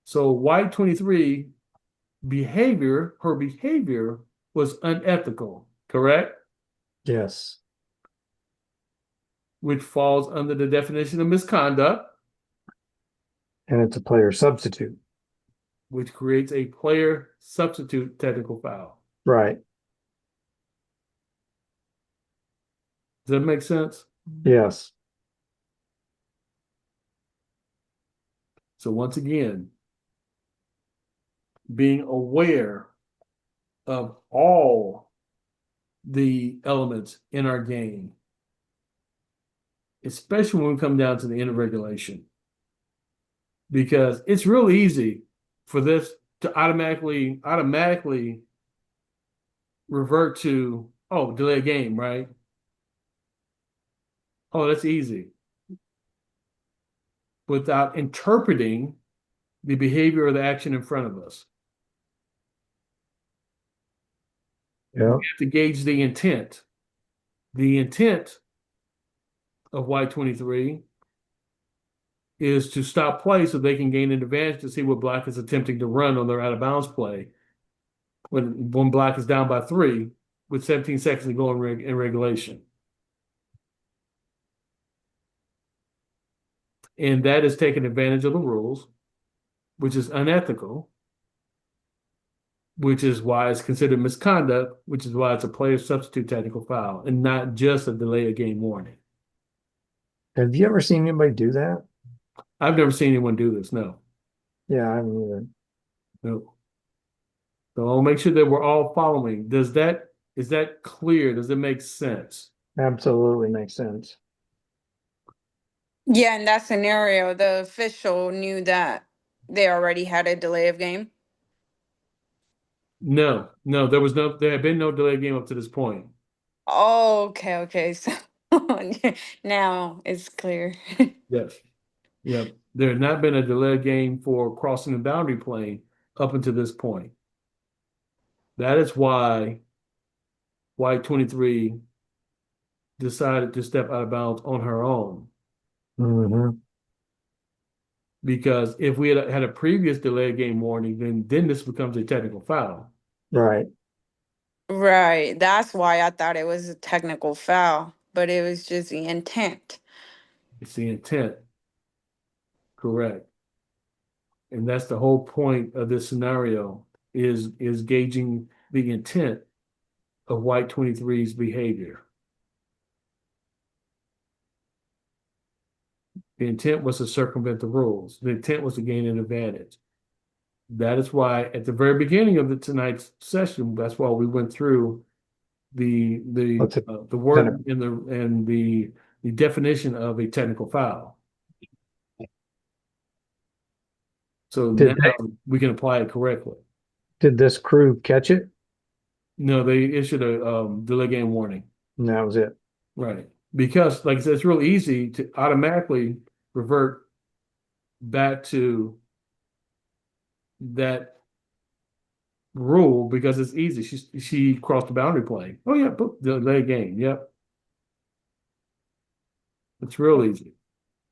So white 23 her behavior was unethical, correct? Yes, Which falls under the definition of misconduct, and it's a player substitute. which creates a player substitute technical foul. Right. Does that make sense? Yes. So once again, being aware of all the elements in our game, especially when we come down to the end of regulation, because it's real easy for this to automatically revert to, oh, delay a game, right? Oh, that's easy. Without interpreting the behavior or the action in front of us. Yeah. We have to gauge the intent. The intent of Y23 is to stop play so they can gain an advantage to see what black is attempting to run on their out of bounds play when black is down by 3 with 17 seconds to go in regulation. And that is taking advantage of the rules, which is unethical, which is why it's considered misconduct, which is why it's a player substitute technical foul and not just a delay of game warning. Have you ever seen anybody do that? I've never seen anyone do this. No, Yeah, I haven't either. no. So I'll make sure that we're all following. Is that clear? Does it make sense? Absolutely makes sense. Yeah, in that scenario, the official knew that they already had a delay of game. No, there had been no delay game up to this point. Oh, okay. So now it's clear. Yes. Yep. There had not been a delay game for crossing the boundary plane up until this point. That is why White 23 decided to step out of bounds on her own. Mhm. Because if we had a previous delay game warning, then this becomes a technical foul. Right. Right. That's why I thought it was a technical foul, but it was just the intent. It's the intent. Correct. And that's the whole point of this scenario is gauging the intent of White 23's behavior. The intent was to circumvent the rules. The intent was to gain an advantage. That is why at the very beginning of tonight's session, that's why we went through the What's it? word and the definition of a technical foul. So Did now we can apply it correctly. Did this crew catch it? No, they issued a delay game warning. And that was it. Right. Because, like I said, it's real easy to automatically revert back to that rule because it's easy. She crossed the boundary plane. Oh yeah, boop, delay game. Yep. It's real easy.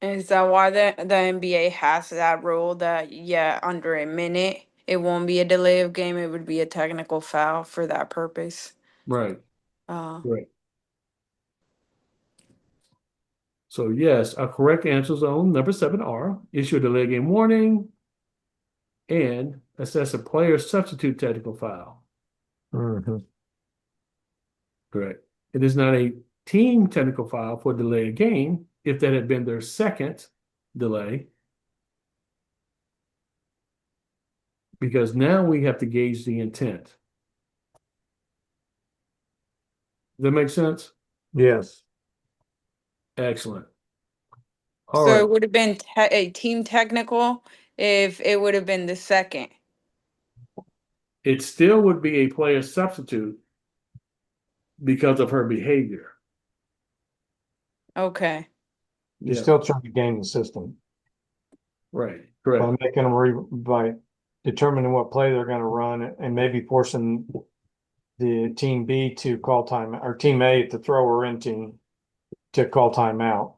Is that why the NBA has that rule that, yeah, under a minute, it won't be a delay of game, it would be a technical foul for that purpose? Right. Uh, Right. So yes, our correct answers on number 7 are issue a delay game warning and assess a player substitute technical foul. Mhm. Correct. It is not a team technical foul for delay of game if that had been their second delay. Because now we have to gauge the intent. Does that make sense? Yes. Excellent. All So right. it would have been a team technical if it would have been the second. It still would be a player substitute because of her behavior. Okay. You're Yeah, still trying to game the system right. by Correct. making them by determining what play they're going to run and maybe forcing the team B to call time or team A, the thrower in team, to call timeout.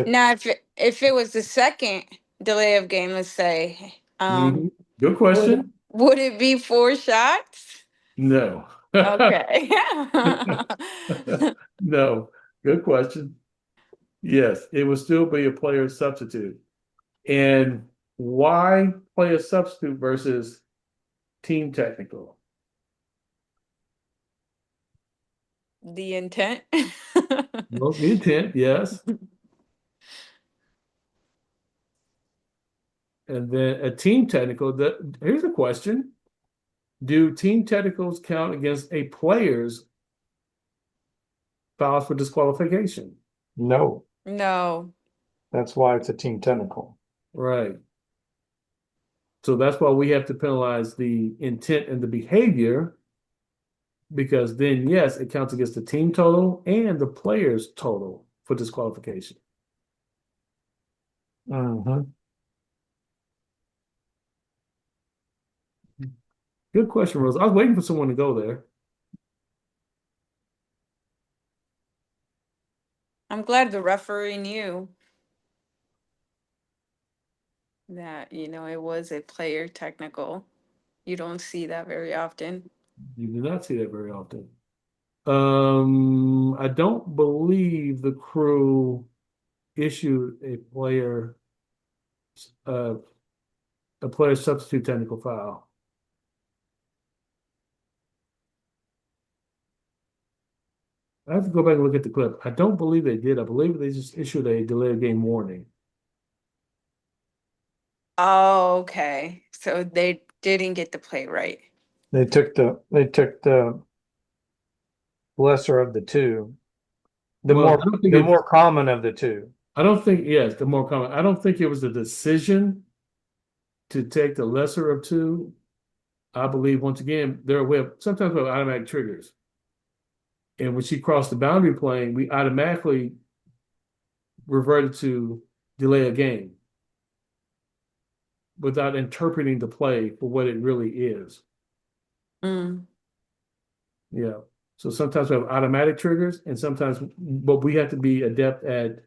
Now, if it was the second delay of game, let's say, Mhm. Good question. would it be 4 shots? No. Okay. No. Good question. Yes, it would still be a player substitute. And why player substitute versus team technical? The intent. Well, the intent, yes. And then a team technical, here's a question. Do team technicals count against a player's fouls for disqualification? No, No. that's why it's a team technical. Right. So that's why we have to penalize the intent and the behavior, because then, yes, it counts against the team total and the player's total for disqualification. Mhm. Good question, Rose. I was waiting for someone to go there. I'm glad the referee knew that, it was a player technical. You don't see that very often. You do not see that very often. I don't believe the crew issued uh, a player substitute technical foul. I have to go back and look at the clip. I don't believe they did. I believe they just issued a delay of game warning. Oh, okay. So they didn't get the play right. They took the lesser of the two, Well, I don't think the more common of the two. I don't think, yes, the more common. I don't think it was a decision to take the lesser of two. I believe, once again, sometimes we have automatic triggers. And when she crossed the boundary plane, we automatically reverted to delay a game without interpreting the play for what it really is. Mm. Yeah. So sometimes we have automatic triggers, and sometimes, but we have to be adept at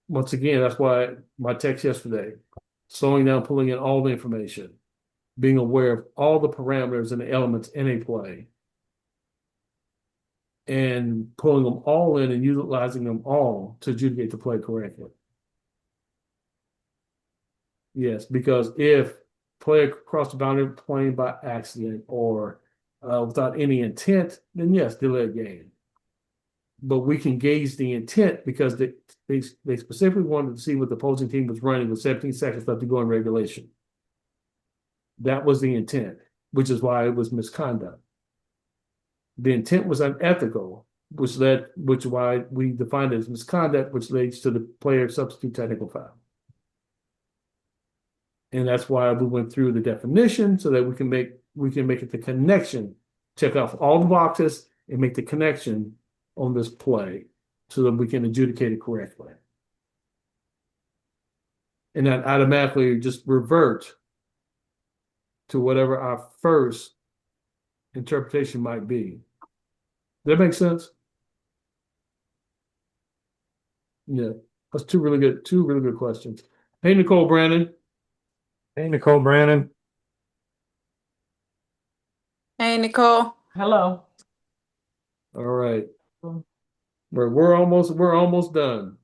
once again, that's why my text yesterday, slowing down, pulling in all the information, being aware of all the parameters and the elements in a play, and pulling them all in and utilizing them all to adjudicate the play correctly. Yes, because if player crossed the boundary plane by accident or without any intent, then yes, delay a game. But we can gauge the intent because they specifically wanted to see what the opposing team was running with 17 seconds left to go in regulation. That was the intent, which is why it was misconduct. The intent was unethical, which why we defined it as misconduct, which leads to the player substitute technical foul. And that's why we went through the definition so that we can make it the connection, check off all the boxes and make the connection on this play so that we can adjudicate it correctly. And then automatically just revert to whatever our first interpretation might be. Does that make sense? Yeah, that's two really good questions. Hey, Nicole Brandon. Hey, Nicole Brandon. Hey, Nicole. Hello. All right. We're almost done.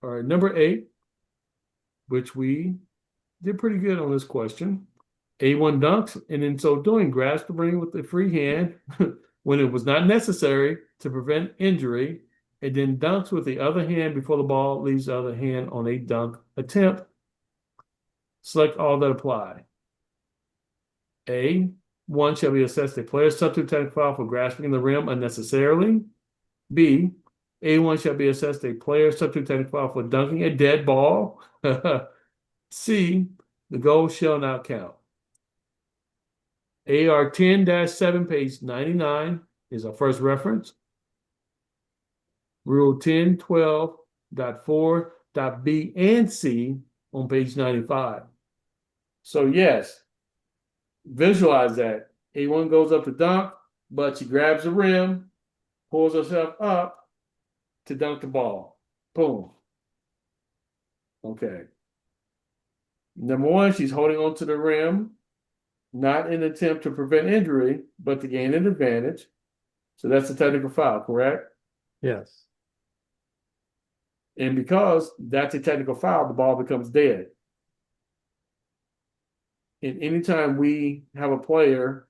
All right, number 8. which we did pretty good on this question. A1 dunks, and in so doing, grabs the ring with the free hand when it was not necessary to prevent injury, and then dunks with the other hand before the ball leaves the other hand on a dunk attempt. Select all that apply. A1 shall be assessed a player substitute technical foul for grasping the rim unnecessarily. B, A1 shall be assessed a player substitute technical foul for dunking a dead ball. C, the goal shall not count. AR 10-7, page 99 is our first reference. Rule 1012.4.B and C on page 95. So yes, visualize that. A1 goes up to dunk, but she grabs the rim, pulls herself up to dunk the ball. Boom. Okay. Number one, she's holding on to the rim, not in an attempt to prevent injury, but to gain an advantage. So that's a technical foul, correct? Yes. And because that's a technical foul, the ball becomes dead. And anytime we have a player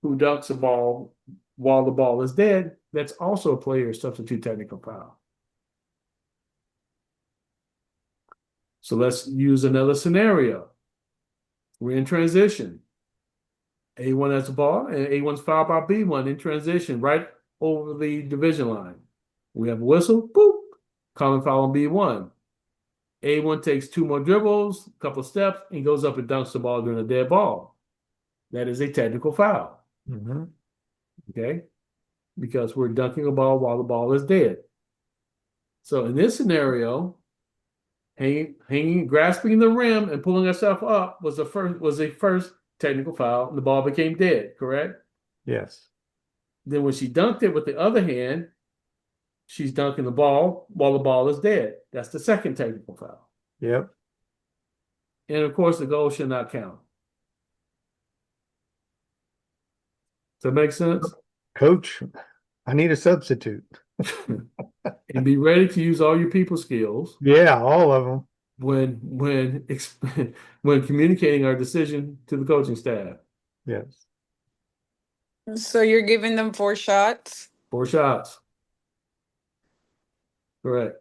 who dunks a ball while the ball is dead, that's also a player substitute technical foul. So let's use another scenario. We're in transition. A1 has the ball, and A1's fouled by B1 in transition right over the division line. We have a whistle, boop, common foul on B1. A1 takes 2 more dribbles, a couple steps, and goes up and dunks the ball during a dead ball. That is a technical foul. Mm-hmm. Okay? Because we're dunking a ball while the ball is dead. So in this scenario, grasping the rim and pulling herself up was a first technical foul, and the ball became dead, correct? Yes. Then when she dunked it with the other hand, she's dunking the ball while the ball is dead. That's the second technical foul. Yep. And of course, the goal should not count. Does that make sense? Coach, I need a substitute. And be ready to use all your people skills Yeah, all of them. when when communicating our decision to the coaching staff. Yes. So you're giving them 4 shots? 4 shots. Correct.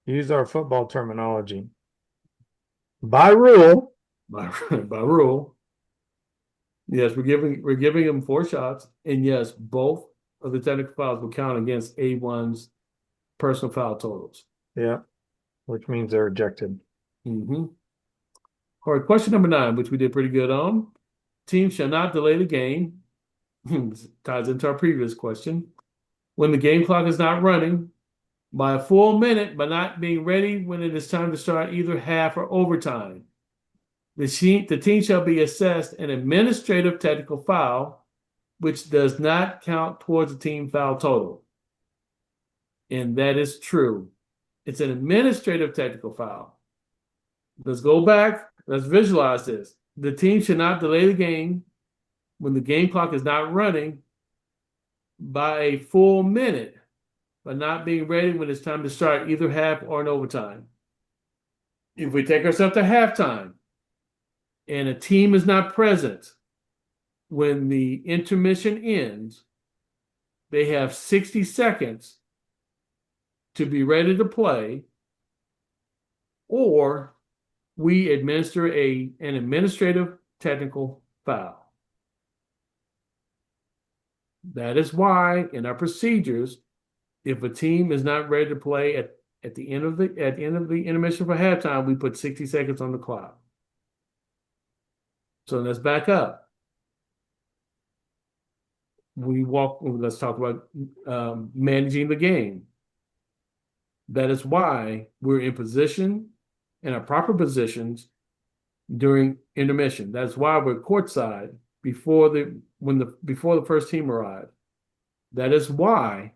Use our football terminology. By rule. By rule. Yes, we're giving them 4 shots, and yes, both of the technical fouls will count against A1's personal foul totals. Yeah. Which means they're ejected. Mm-hmm. All right, question number 9, which we did pretty good on. Teams shall not delay the game. Ties into our previous question. When the game clock is not running by a full minute, but not being ready when it is time to start either half or overtime. The team shall be assessed an administrative technical foul, which does not count towards the team foul total. And that is true. It's an administrative technical foul. Let's go back. Let's visualize this. The team should not delay the game when the game clock is not running by a full minute, but not being ready when it's time to start either half or an overtime. If we take ourselves to halftime and a team is not present when the intermission ends, they have 60 seconds to be ready to play, or we administer an administrative technical foul. That is why in our procedures, if a team is not ready to play at the end of the intermission for halftime, we put 60 seconds on the clock. So let's back up. Let's talk about managing the game. That is why we're in position, in our proper positions during intermission. That's why we're courtside before the first team arrived. That is why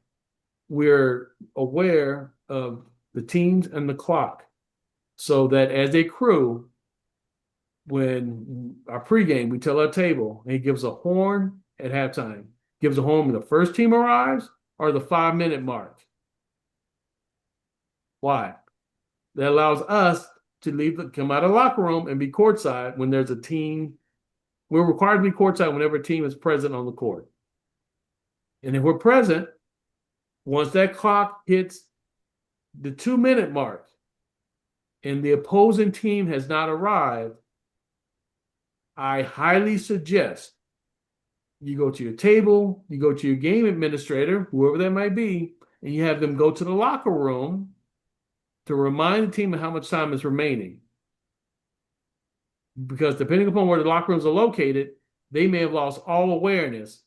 we're aware of the teams and the clock, so that as a crew, when our pregame, we tell our table, and he gives a horn at halftime, gives a horn when the first team arrives or the 5-minute mark. Why? That allows us to come out of the locker room and be courtside when there's a team. We're required to be courtside whenever a team is present on the court. And if we're present, once that clock hits the 2-minute mark and the opposing team has not arrived, I highly suggest you go to your table, you go to your game administrator, whoever that might be, and you have them go to the locker room to remind the team of how much time is remaining. Because depending upon where the locker rooms are located, they may have lost all awareness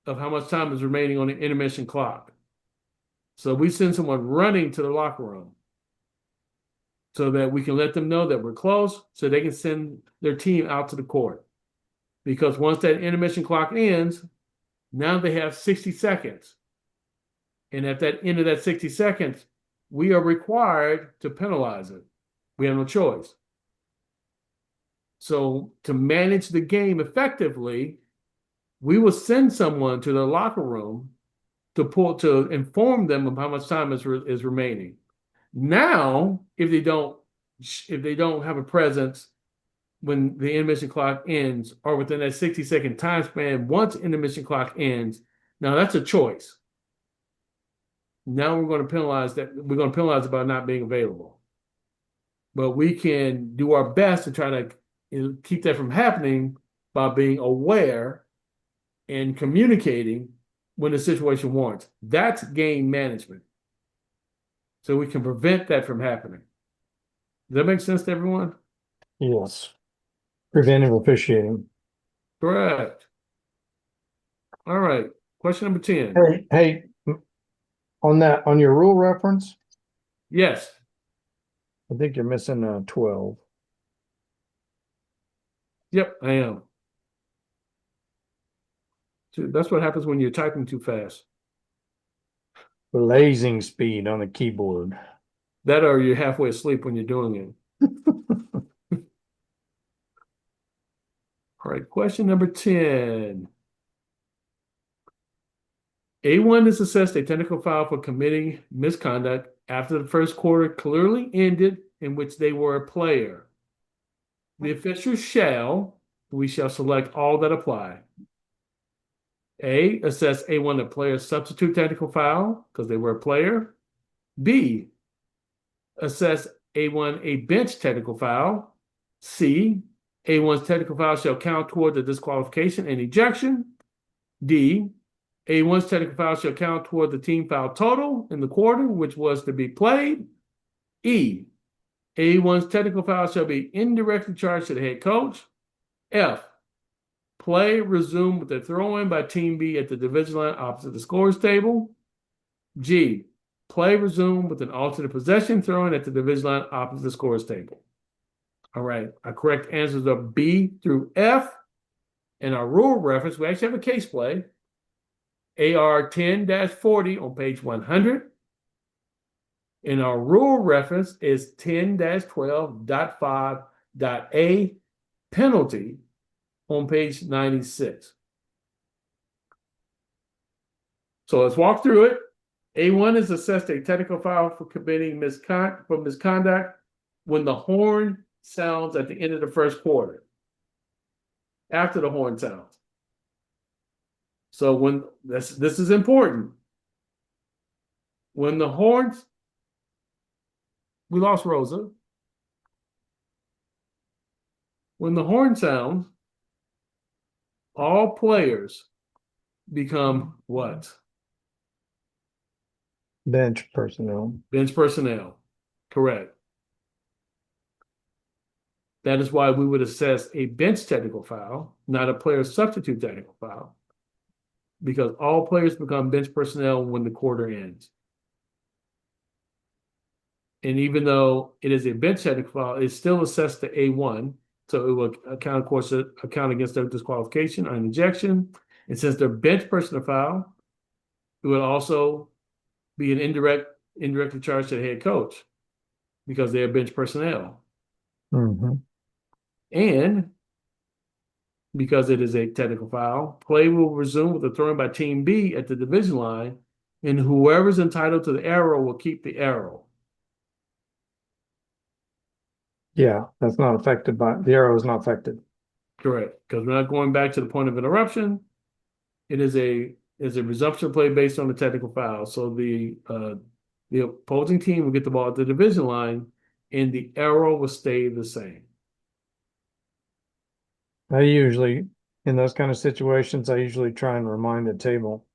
of how much time is remaining on the intermission clock. So we send someone running to the locker room so that we can let them know that we're close, so they can send their team out to the court. Because once that intermission clock ends, now they have 60 seconds. And at that end of that 60 seconds, we are required to penalize it. We have no choice. So to manage the game effectively, we will send someone to the locker room to inform them of how much time is remaining. Now, if they don't have a presence when the intermission clock ends, or within that 60-second time span, once intermission clock ends, now that's a choice. Now we're going to penalize that. We're going to penalize about not being available. But we can do our best to try to keep that from happening by being aware and communicating when the situation warrants. That's game management. So we can prevent that from happening. Does that make sense to everyone? Yes. Preventive officiating. Correct. All right. Question number 10. Hey, on your rule reference, Yes. I think you're missing 12. Yep, I am. So that's what happens when you're typing too fast. Blazing speed on the keyboard. That or you're halfway asleep when you're doing it. All right, question number 10. A1 is assessed a technical foul for committing misconduct after the first quarter clearly ended in which they were a player. The official we shall select all that apply. A, assess A1 a player's substitute technical foul because they were a player. B, assess A1 a bench technical foul. C, A1's technical foul shall count toward the disqualification and ejection. D, A1's technical foul shall count toward the team foul total in the quarter, which was to be played. E, A1's technical foul shall be indirectly charged to the head coach. F, play resumed with a throw-in by Team B at the division line opposite the scores table. G, play resumed with an alternate possession throw-in at the division line opposite the scores table. All right, our correct answers are B through F. In our rule reference, we actually have a case play. AR 10-40 on page 100. And our rule reference is 10-12.5.A, penalty, on page 96. So let's walk through it. A1 is assessed a technical foul for committing misconduct when the horn sounds at the end of the first quarter. After the horn sounds. So when this is important. When the horns, we lost Rosa. When the horn sounds, all players become what? Bench personnel. Bench personnel. Correct. That is why we would assess a bench technical foul, not a player substitute technical foul, because all players become bench personnel when the quarter ends. And even though it is a bench technical foul, it's still assessed to A1. So it will account, of course, account against their disqualification or an ejection. And since they're bench personnel foul, it would also be an indirectly charged to the head coach because they're bench personnel. Mm-hmm. And because it is a technical foul, play will resume with a throw-in by Team B at the division line, and whoever's entitled to the arrow will keep the arrow. Yeah, that's not affected by, the arrow is not affected. Correct, because we're not going back to the point of interruption. It is a resumption play based on the technical foul. So the opposing team will get the ball at the division line, and the arrow will stay the same. I usually, in those kind of situations, I usually try and remind the table,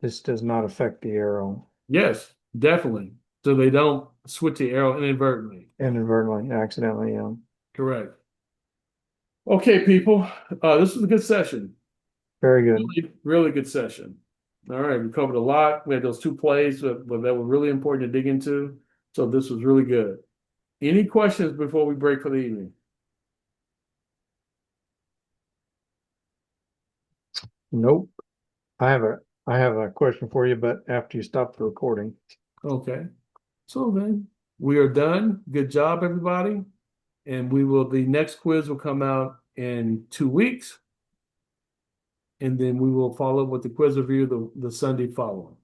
this does not affect the arrow Yes, definitely. So they don't switch the arrow inadvertently. inadvertently, accidentally, yeah. Correct. Okay, people. This was a good session. Very good. Really, really good session. All right, we covered a lot. We had those two plays that were really important to dig into. So this was really good. Any questions before we break for the evening? Nope. I have a question for you, but after you stop the recording. Okay. So then we are done. Good job, everybody. And the next quiz will come out in 2 weeks. And then we will follow with the quiz review the Sunday following.